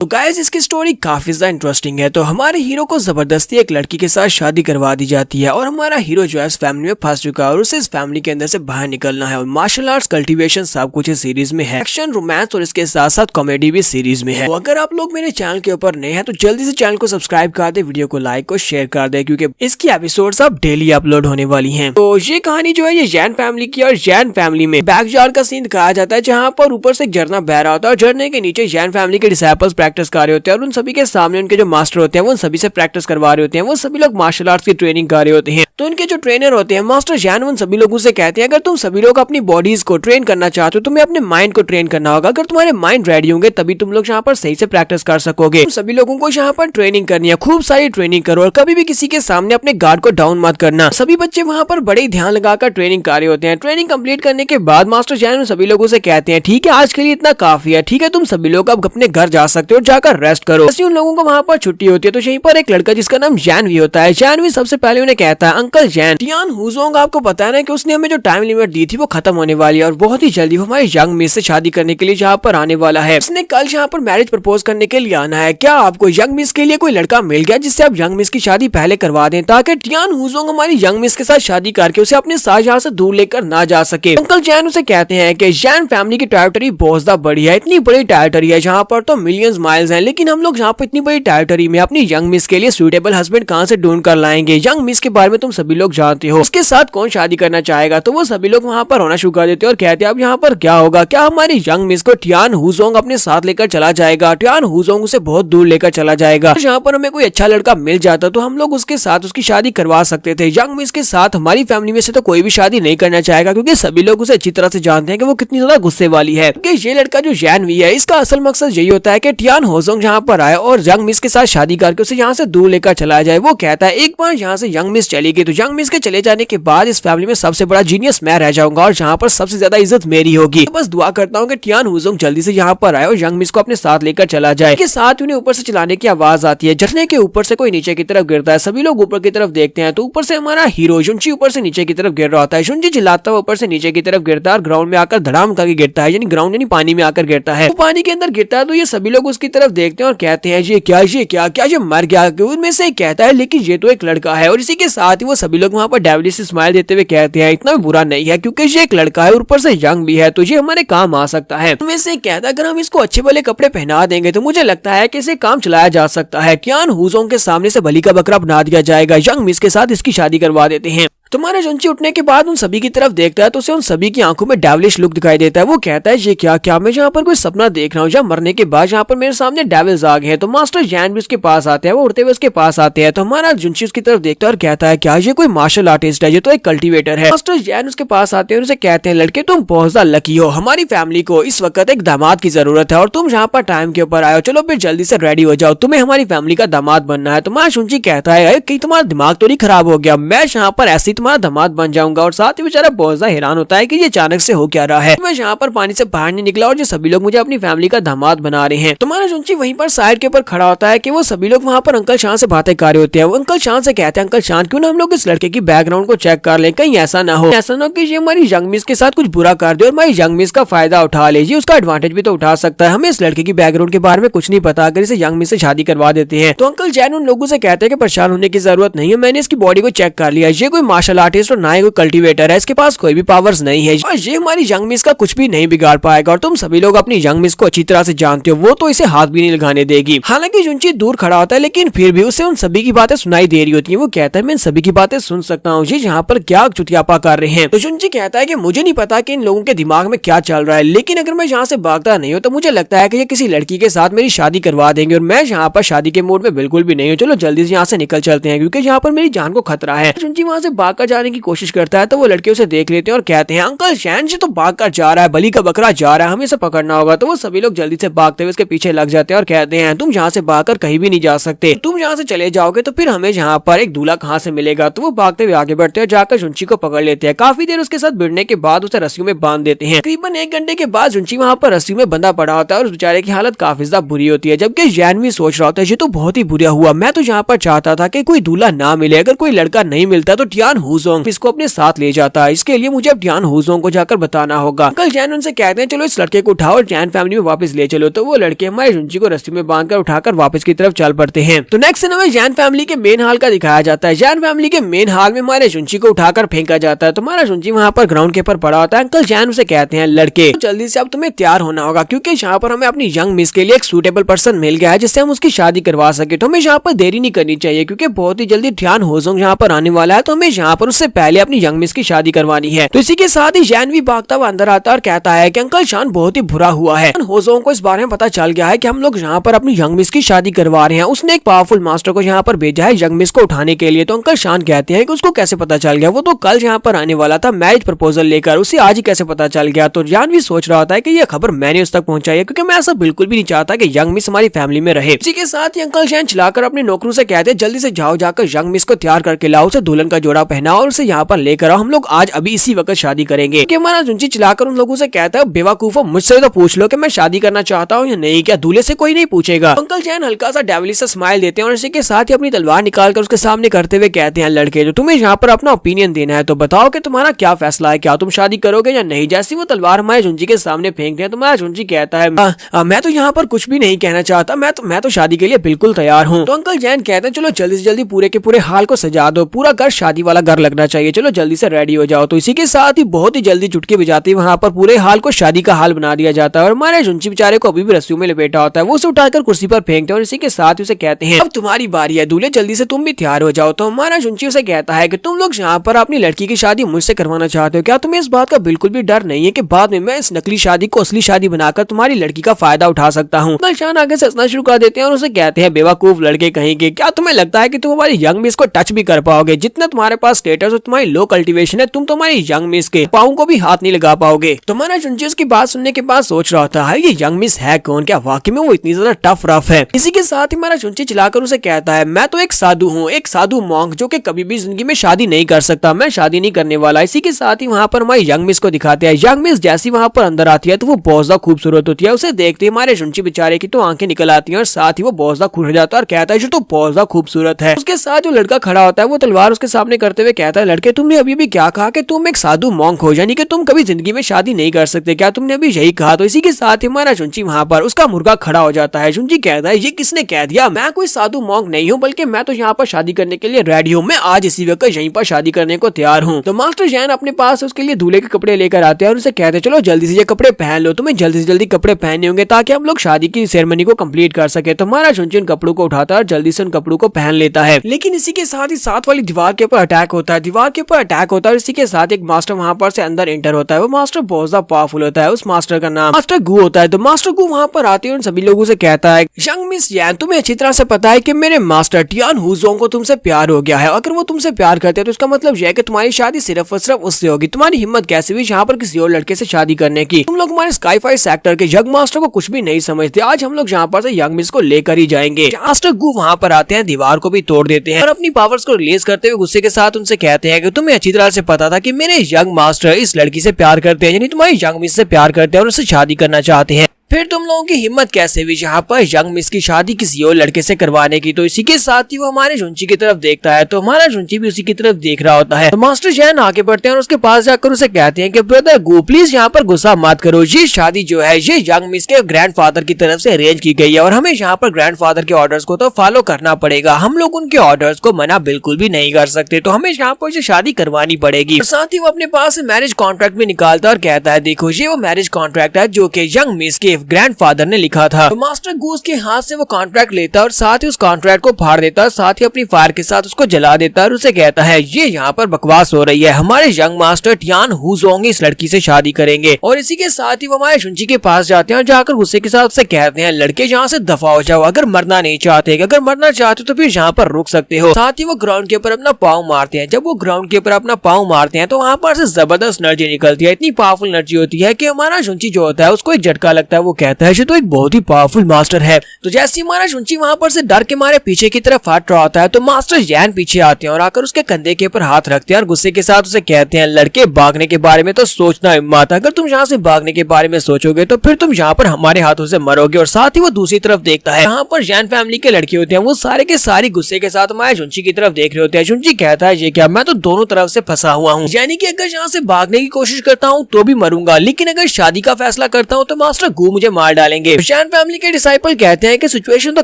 तो गाइस इसकी स्टोरी काफी ज्यादा इंटरेस्टिंग है। तो हमारे हीरो को जबरदस्ती एक लड़की के साथ शादी करवा दी जाती है और हमारा हीरो जो है इस फैमिली में फंस चुका है और उसे इस फैमिली के अंदर से बाहर निकलना है। और मार्शल आर्ट्स कल्टीवेशन सब कुछ इस सीरीज में है, एक्शन रोमांस और इसके साथ साथ कॉमेडी भी सीरीज में है। तो अगर आप लोग मेरे चैनल के ऊपर नए हैं तो जल्दी से चैनल को सब्सक्राइब कर दे, वीडियो को लाइक और शेयर कर दे क्योंकि इसकी एपिसोड्स अब डेली अपलोड होने वाली है। तो ये कहानी जो है ये जैन फैमिली की, और जैन फैमिली में बैकयार्ड का सीन दिखाया जाता है जहाँ पर ऊपर से एक झरना बह रहा होता है और झरने के नीचे जैन फैमिली के डिसाइपल्स प्रैक्टिस कर रहे होते हैं और उन सभी के सामने उनके जो मास्टर होते हैं वो उन सभी से प्रैक्टिस करवा रहे होते हैं। वो सभी लोग मार्शल आर्ट्स की ट्रेनिंग कर रहे होते हैं। तो उनके जो ट्रेनर होते हैं मास्टर जैन उन सभी लोगों से कहते हैं अगर तुम सभी लोग अपनी बॉडीज को ट्रेन करना चाहते हो तुम्हें अपने माइंड को ट्रेन करना होगा। अगर तुम्हारे माइंड रेडी होंगे तभी तुम लोग यहाँ पर सही से प्रैक्टिस कर सकोगे। तुम सभी लोगों को यहाँ पर ट्रेनिंग करनी है, खूब सारी ट्रेनिंग करो और कभी भी किसी के सामने अपने गार्ड को डाउन मत करना। सभी बच्चे वहाँ पर बड़े ध्यान लगाकर ट्रेनिंग कर रहे होते हैं। ट्रेनिंग कंप्लीट करने के बाद मास्टर जैन उन सभी लोगों से कहते हैं ठीक है आज के लिए इतना काफी है, ठीक है तुम सभी लोग अब अपने घर जा सकते हो, जाकर रेस्ट करो। उन लोगों को वहाँ पर छुट्टी होती है। तो यहीं पर एक लड़का जिसका नाम जैनवी होता है, जैनवी सबसे पहले उन्हें कहता है अंकल जैन, टियान हुजोंग आपको पता है ना कि उसने हमें जो टाइम लिमिट दी थी वो खत्म होने वाली है और बहुत ही जल्दी वो हमारे यंग मिस से शादी करने के लिए यहाँ पर आने वाला है। उसने कल यहाँ पर मैरिज प्रपोज करने के लिए आना है। क्या आपको यंग मिस के लिए कोई लड़का मिल गया जिससे आप यंग मिस की शादी पहले करवा दें ताकि टियान हुजोंग हमारी यंग मिस के साथ शादी करके उसे अपने साथ यहाँ से दूर लेकर ना जा सके। अंकल जैन उसे कहते हैं कि जैन फैमिली की टेरिटरी बहुत ज्यादा बड़ी है, इतनी बड़ी टेरिटरी है जहाँ पर तो मिलियंस माइल्स हैं, लेकिन हम लोग यहाँ पर इतनी बड़ी टेरिटरी में अपनी यंग मिस के लिए सूटेबल हस्बैंड कहाँ से ढूंढ कर लाएंगे। यंग मिस के बारे में तुम सभी लोग जानते हो, उसके साथ कौन शादी करना चाहेगा। तो वो सभी लोग वहाँ पर रोना शुरू कर देते हैं और कहते हैं अब यहाँ पर क्या होगा, क्या हमारी यंग मिस को टियान हुजोंग अपने साथ लेकर चला जाएगा। टियान हुजोंग उसे बहुत दूर लेकर चला जाएगा। यहाँ पर हमें कोई अच्छा लड़का मिल जाता तो हम लोग उसके साथ उसकी शादी करवा सकते थे। यंग मिस के साथ हमारी फैमिली में से तो कोई भी शादी नहीं करना चाहेगा क्योंकि सभी लोग उसे अच्छी तरह से जानते हैं कि वो कितनी ज्यादा गुस्से वाली है। क्योंकि ये लड़का जो जैनवी है इसका असल मकसद यही होता है कि टियान हुजोंग यहाँ पर आए और यंग मिस के साथ शादी करके उसे यहाँ से दूर लेकर चला जाए। वो कहता है एक बार यहाँ से यंग मिस चली गई तो यंग मिस के चले जाने के बाद इस फैमिली में सबसे बड़ा जीनियस मैं रह जाऊंगा और यहाँ पर सबसे ज्यादा इज्जत मेरी होगी। तो बस दुआ करता हूँ कि टियान हुजोंग जल्दी से यहाँ पर आए और यंग मिस को अपने साथ लेकर चला जाए। के साथ उन्हें ऊपर से चलाने की आवाज आती है, झरने के ऊपर से कोई नीचे की तरफ गिरता है। सभी लोग ऊपर की तरफ देखते हैं तो ऊपर से हमारा हीरो जुनची ऊपर से नीचे की तरफ गिर रहा होता है। जुनची चिल्लाता हुआ ऊपर से नीचे की तरफ गिरता है और ग्राउंड में आकर धड़ाम करके गिरता है, यानी ग्राउंड यानी पानी में आकर गिरता है। पानी के अंदर गिरता है तो ये सभी लोग उसकी तरफ देखते हैं और कहते हैं ये क्या ये मर गया। उनमें से कहता है लेकिन ये तो एक लड़का है। और इसी के साथ ही वो सभी लोग वहाँ पर डेविलिश स्माइल देते हुए कहते हैं इतना भी बुरा नहीं है क्योंकि ये एक लड़का है और ऊपर से यंग भी है तो ये हमारे काम आ सकता है। उनमें से कहता है अगर हम इसको अच्छे वाले कपड़े पहना देंगे तो मुझे लगता है कि इसे काम चलाया जा सकता है। टियान हुजोंग के सामने से बलि का बकरा बना दिया जाएगा, यंग मिस के साथ इसकी शादी करवा देते हैं। तुम्हारे जुनची उठने के बाद उन सभी की तरफ देखता है तो उसे उन सभी की आंखों में डेविलिश लुक दिखाई देता है। वो कहता है ये क्या मैं यहाँ पर कोई सपना देख रहा हूँ या मरने के बाद यहाँ पर मेरे सामने डेविल्स आ गए हैं। तो मास्टर जैन भी उसके पास आते हैं, वो उड़ते हुए उसके पास आते हैं। तो हमारा जुनची उसकी तरफ देखता है और कहता है क्या ये कोई मार्शल आर्टिस्ट है, ये तो एक कल्टीवेटर है। मास्टर जैन उसके पास आते हैं और उसे कहते हैं लड़के तुम बहुत ज्यादा लकी हो, हमारी फैमिली को इस वक्त एक दामाद की जरूरत है और तुम यहाँ पर टाइम के ऊपर आयो, चलो फिर जल्दी से रेडी हो जाओ, तुम्हें हमारी फैमिली का दामाद बनना है। तुम्हारा जुनची कहता है कि तुम्हारा दिमाग तो नहीं खराब हो गया, मैं यहाँ पर ऐसे ही तुम्हारा दामाद बन जाऊंगा। और साथ ही बेचारा बहुत ज्यादा हैरान होता है कि ये अचानक से हो क्या रहा है, मैं यहाँ पर पानी से बाहर नहीं निकला और ये सभी लोग मुझे अपनी फैमिली का दामाद बना रहे हैं। तुम्हारा जुनची वहीं पर साइड के ऊपर खड़ा होता है कि वो सभी लोग वहाँ पर अंकल शान से बातें कर रहे होते हैं। वो अंकल शान से कहते हैं अंकल शान क्यों ना हम लोग इस लड़के की बैकग्राउंड को चेक कर लें, कहीं ऐसा ना हो कि ये हमारी यंग मिस के साथ कुछ बुरा कर दे और हमारी यंग मिस का फायदा उठा ले, ये उसका एडवांटेज भी तो उठा सकता है। हमें इस लड़के की बैकग्राउंड के बारे में कुछ नहीं पता, अगर इसे यंग मिस से शादी करवा देते हैं। तो अंकल जैन उन लोगों से कहते हैं कि परेशान होने की जरूरत नहीं है, मैंने इसकी बॉडी को चेक कर लिया, ये कोई मार्शल आर्टिस्ट और ना ही कोई कल्टीवेटर है, इसके पास कोई भी पावर्स नहीं है और ये हमारी यंग मिस का कुछ भी नहीं बिगाड़ पाएगा। और तुम सभी लोग अपनी यंग मिस को अच्छी तरह से जानते हो, वो तो इसे हाथ भी नहीं लगाने देगी। हालांकि जुनची दूर खड़ा होता है लेकिन फिर भी उसे उन सभी की बातें सुनाई दे रही होती है। वो कहता है मैं सभी की बातें सुन सकता हूँ, ये यहाँ पर क्या चुतियापा कर रहे हैं। तो जुनची कहता है कि मुझे नहीं पता कि इन लोगों के दिमाग में क्या चल रहा है, लेकिन अगर मैं यहाँ से भागता नहीं हूँ तो मुझे लगता है कि ये किसी लड़की के साथ मेरी शादी करवा देंगे और मैं यहाँ पर शादी के मूड में बिल्कुल भी नहीं हूँ। चलो जल्दी से यहाँ से निकल चलते हैं क्योंकि यहाँ पर मेरी जान को खतरा है। जुनची वहाँ से भाग कर जाने की कोशिश करता है तो वो लड़के उसे देख लेते हैं और कहते हैं अंकल जैन जी तो भाग कर जा रहा है, बलि का बकरा जा रहा है, हमें इसे पकड़ना होगा। तो वो सभी लोग जल्दी से भागते हुए उसके पीछे लग जाते हैं और कहते हैं तुम यहाँ से भागकर कहीं भी नहीं जा सकते, तुम यहाँ से चले जाओगे तो फिर हमें यहाँ पर एक दूल्हा कहाँ से मिलेगा। तो वो भागते हुए आगे बढ़ते हैं, जाकर जुनची को पकड़ लेते हैं। काफी देर उसके साथ भिड़ने के बाद उसे रस्सियों में बांध देते हैं। तकरीबन 1 घंटे के बाद जुनची वहाँ पर रस्सियों में बंधा पड़ा होता है और उस बेचारे की हालत काफी ज्यादा बुरी होती है। जबकि जैन भी सोच रहा होता है ये तो बहुत ही बुरा हुआ, मैं तो यहाँ पर चाहता था कि कोई दूल्हा ना मिले, अगर कोई लड़का नहीं मिलता तो टियान हुजोंग इसको अपने साथ ले जाता है। इसके लिए मुझे अब टियान हुजोंग को जाकर बताना होगा। अंकल जैन उनसे कहते हैं चलो इस लड़के को उठाओ और जैन फैमिली में वापस ले चलो। तो वो लड़के हमारे जुंजी को रस्सी में बांधकर उठाकर वापस की तरफ चल पड़ते हैं। तो नेक्स्ट सीन हमें जैन फैमिली के मेन हॉल का दिखाया जाता है। जैन फैमिली के मेन हॉल में हमारे जुंजी को उठाकर फेंका जाता है। तो हमारा जुंजी वहाँ पर ग्राउंड के ऊपर पड़ा होता है। अंकल जैन उसे कहते हैं लड़के जल्दी से अब तुम्हें तैयार होना होगा, क्योंकि यहाँ पर हमें अपनी यंग मिस के लिए एक सूटेबल पर्सन मिल गया है जिससे हम उसकी शादी करवा सके। तो हमें यहाँ पर देरी नहीं करनी चाहिए, क्योंकि बहुत ही जल्दी टियान हुजोंग यहाँ पर आने वाला है। तो हमें यहाँ पर उससे पहले अपनी यंग मिस की शादी करवानी है। तो इसी के साथ ही जैन भी भागता हुआ अंदर आता है और कहता है कि अंकल शान बहुत ही बुरा हुआ है। हुजोंग को इस बारे में पता चल गया है कि हम लोग यहाँ पर अपनी यंग मिस की शादी करवा रहे हैं। उसने एक पावरफुल मास्टर को यहाँ पर भेजा है यंग मिस को उठाने के लिए। तो अंकल शान कहते हैं कि उसको कैसे पता चल गया, वो तो कल यहाँ पर आने वाला था मैरिज प्रपोजल लेकर, उसे आज ही कैसे पता चल गया। तो जान भी सोच रहा होता है कि ये खबर मैंने उस तक पहुंचाई है, क्योंकि मैं ऐसा बिल्कुल भी नहीं चाहता कि यंग मिस हमारी फैमिली में रहे। इसी के साथ ही अंकल शान चलाकर अपने नौकरों से कहते हैं जल्दी से जाओ जाकर यंग मिस को तैयार करके लाओ, उसे दुल्हन का जोड़ा पहनाओ और उसे यहाँ पर लेकर आओ, हम लोग आज अभी इसी वक्त शादी करेंगे। कि हमारा जुंजी चलाकर उन लोगों से कहता है बेवकूफो मुझसे तो पूछ लो कि मैं शादी करना चाहता हूँ या नहीं, क्या दूल्हे से कोई नहीं पूछेगा। अंकल जैन हल्का सा डेविलिश सा स्माइल देते हैं और इसी के साथ ही अपनी तलवार निकालकर उसके सामने करते हुए कहते हैं लड़के जो तुम्हें यहाँ पर अपना ओपिनियन देना है तो बताओ कि तुम्हारा क्या फैसला है, क्या तुम शादी करोगे या नहीं। जैसे वो तलवार हमारे जुंजी के सामने फेंकते हैं तो हमारा जुंजी कहता है मैं तो यहाँ पर कुछ भी नहीं कहना चाहता, मैं तो शादी के लिए बिल्कुल तैयार हूँ। तो अंकल जैन कहते हैं चलो जल्दी से जल्दी पूरे के पूरे हाल को सजा दो, पूरा घर शादी वाला घर लगना चाहिए, चलो जल्दी से रेडी हो जाओ। तो इसी के साथ ही बहुत ही जल्दी चुटकी बजाती वहाँ पर पूरे हाल को शादी का हाल बना दिया जाता है। और हमारे जुंजी बेचारे को अभी भी रस्सियों में लपेटा होता है, वो उसे उठाकर कुर्सी पर फेंकते हैं और इसी के साथ ही उसे कहते हैं अब तुम्हारी बारी है दूल्हे, जल्दी से तुम भी तैयार हो जाओ। तो हमारा जुंजी उसे कहता है कि तुम लोग यहाँ पर अपनी लड़की की शादी मुझसे करवाना चाहते हो, क्या तुम्हें इस बात का बिल्कुल भी डर नहीं है कि बाद में मैं इस नकली शादी को असली शादी बनाकर तुम्हारी लड़की का फायदा उठा सकता हूँ। शान आगे से हंसना शुरू कर देते हैं और उसे कहते हैं बेवकूफ लड़के कहीं के, क्या तुम्हें लगता है कि तुम हमारी यंग मिस को टच भी कर पाओगे, जितना तुम्हारे पास स्टेटस और तुम्हारी लो कल्टीवेशन है तुम तुम्हारी यंग मिस के पाँव को भी हाथ नहीं लगा पाओगे। तुम्हारा जुंजी उसकी बात सुनने के बाद सोच रहा था ये यंग मिस है कौन, क्या वाकई में वो इतनी ज्यादा टफ रफ है। इसी के साथ ही हमारा जुंजी चलाकर उसे कहता है मैं तो एक साधु हूँ, एक साधु मॉन्क जो कि कभी भी जिंदगी में शादी नहीं कर सकता, मैं शादी नहीं करने वाला। इसी के साथ ही वहाँ पर हमारी यंग मिस को दिखाते हैं। यंग मिस जैसी वहाँ पर अंदर आती है तो वो बहुत ज्यादा खूबसूरत होती है, उसे देखते ही हमारे जुंजी बेचारे की तो आंखें निकल आती है और साथ ही वो बहुत ज्यादा खुश हो जाता है और कहता है जो तो बहुत ज्यादा खूबसूरत है। उसके साथ जो लड़का खड़ा होता है वो तलवार उसके सामने करते हुए कहता है लड़के तुमने अभी भी क्या कहा कि तुम एक साधु मॉन्क हो, यानी कि तुम कभी जिंदगी में शादी नहीं कर सकते, क्या तुमने अभी यही कहा। तो इसी के साथ ही हमारा जुंजी वहाँ पर उसका मुर्गा खड़ा हो जाता है। जुंजी कहता है ये किसने कह दिया, मैं कोई साधु मॉन्क नहीं हूँ, बल्कि मैं तो यहाँ पर शादी करने के लिए रेडी हूँ, मैं आज इसी वक्त यहीं पर शादी करने को तैयार हूँ। तो मास्टर जैन अपने पास उसके लिए दूल्हे के कपड़े लेकर आते हैं और उसे कहते हैं चलो जल्दी से ये कपड़े पहन लो, तुम्हें जल्दी से जल्दी कपड़े पहनने होंगे ताकि हम लोग शादी की सेरेमनी को कंप्लीट कर सके। तो हमारा जुंजी उन कपड़ों को उठाता है और जल्दी से उन कपड़ों को पहन लेता है। लेकिन इसी के साथ ही साथ वाली दीवार के ऊपर अटैक होता है, दीवार के ऊपर अटैक होता है और इसी के साथ एक मास्टर वहाँ पर से अंदर एंटर होता है। वो मास्टर बहुत ज्यादा पावरफुल होता है, उस मास्टर का नाम मास्टर गू होता है। तो मास्टर गू वहाँ पर आते हैं और सभी लोगों से कहता है यंग मिस जैन तुम्हें अच्छी तरह से पता है कि मेरे मास्टर टियान हुजोंग को तुमसे प्यार हो गया है, अगर वो तुमसे प्यार करते हैं तो इसका मतलब यह है कि तुम्हारी शादी सिर्फ और सिर्फ उससे होगी। तुम्हारी हिम्मत कैसे हुई यहाँ पर किसी और लड़के से शादी करने की, तुम लोग हमारे स्काई-फाई सेक्टर के यंग मास्टर को कुछ भी नहीं समझते, आज हम लोग यहाँ पर से यंग मिस को लेकर ही जाएंगे। मास्टर गू वहाँ पर आते हैं, दीवार को भी तोड़ देते हैं और अपनी पावर्स को रिलीज करते हुए गुस्से के साथ उनसे कहते हैं कि तुम्हें अच्छी तरह से पता था कि मेरे यंग मास्टर इस लड़की से प्यार करते हैं, यानी तुम्हारी यंग मिस से प्यार करते हैं और उससे शादी करना चाहते हैं, फिर तुम लोगों की हिम्मत कैसे हुई यहाँ पर यंग मिस की शादी किसी और लड़के से करवाने की। तो इसी के साथ ही वो हमारे जुंची की तरफ देखता है तो हमारा जुंची भी उसी की तरफ देख रहा होता है। तो मास्टर जैन आगे बढ़ते हैं और उसके पास जाकर उसे कहते हैं कि ब्रदर गो प्लीज यहाँ पर गुस्सा मत करो, ये शादी जो है ये यंग मिस के ग्रैंडफादर की तरफ से अरेंज की गई है और हमें यहाँ पर ग्रैंडफादर के ऑर्डर्स को तो फॉलो करना पड़ेगा, हम लोग उनके ऑर्डर्स को मना बिल्कुल भी नहीं कर सकते, तो हमें यहाँ पर शादी करवानी पड़ेगी। साथ ही वो अपने पास मैरिज कॉन्ट्रैक्ट भी निकालता है और कहता है देखो ये वो मैरिज कॉन्ट्रैक्ट है जो कि यंग मिस के ग्रैंडफादर ने लिखा था। तो मास्टर गूस के हाथ से वो कॉन्ट्रैक्ट लेता है और साथ ही उस कॉन्ट्रैक्ट को फाड़ देता है, साथ ही अपनी फायर के साथ उसको जला देता है और उसे कहता है ये यहाँ पर बकवास हो रही है, हमारे यंग मास्टर टियान हुजोंग इस लड़की से शादी करेंगे। और इसी के साथ ही वो हमारे जुंजी के पास जाते हैं और जाकर गुस्से के साथ उससे कहते हैं लड़के यहाँ से दफा हो जाओ, अगर मरना नहीं चाहते, अगर मरना चाहते तो फिर यहाँ पर रुक सकते हो। साथ ही वो ग्राउंड के ऊपर अपना पाँव मारते हैं, जब वो ग्राउंड के ऊपर अपना पाँव मारते हैं तो वहाँ पर से जबरदस्त एनर्जी निकलती है, इतनी पावरफुल एनर्जी होती है कि हमारा जुंजी जो होता है उसको एक झटका लगता है, वो कहता है ये तो एक बहुत ही पावरफुल मास्टर है। तो जैसे हमारा शुंची वहाँ पर से डर के मारे पीछे की तरफ हट रहा होता है तो मास्टर जैन पीछे आते हैं और आकर उसके कंधे के ऊपर हाथ रखते हैं और गुस्से के साथ उसे कहते हैं, लड़के भागने के बारे में तो सोचना मत, अगर तुम यहाँ से भागने के बारे में सोचोगे तो फिर तुम यहाँ पर हमारे हाथों से मरोगे। और साथ ही वो दूसरी तरफ देखता है, यहाँ पर जैन फैमिली के लड़के होते हैं, वो सारे के सारे गुस्से के साथ हमारे शुंची की तरफ देख रहे होते हैं। शुंची कहता है ये क्या, मैं तो दोनों तरफ से फंसा हुआ हूँ, यानी कि अगर यहाँ से भागने की कोशिश करता हूँ तो भी मरूंगा, लेकिन अगर शादी का फैसला करता हूँ तो मास्टर गू मुझे मार डालेंगे। जैन फैमिली के डिसाइपल कहते हैं कि सिचुएशन तो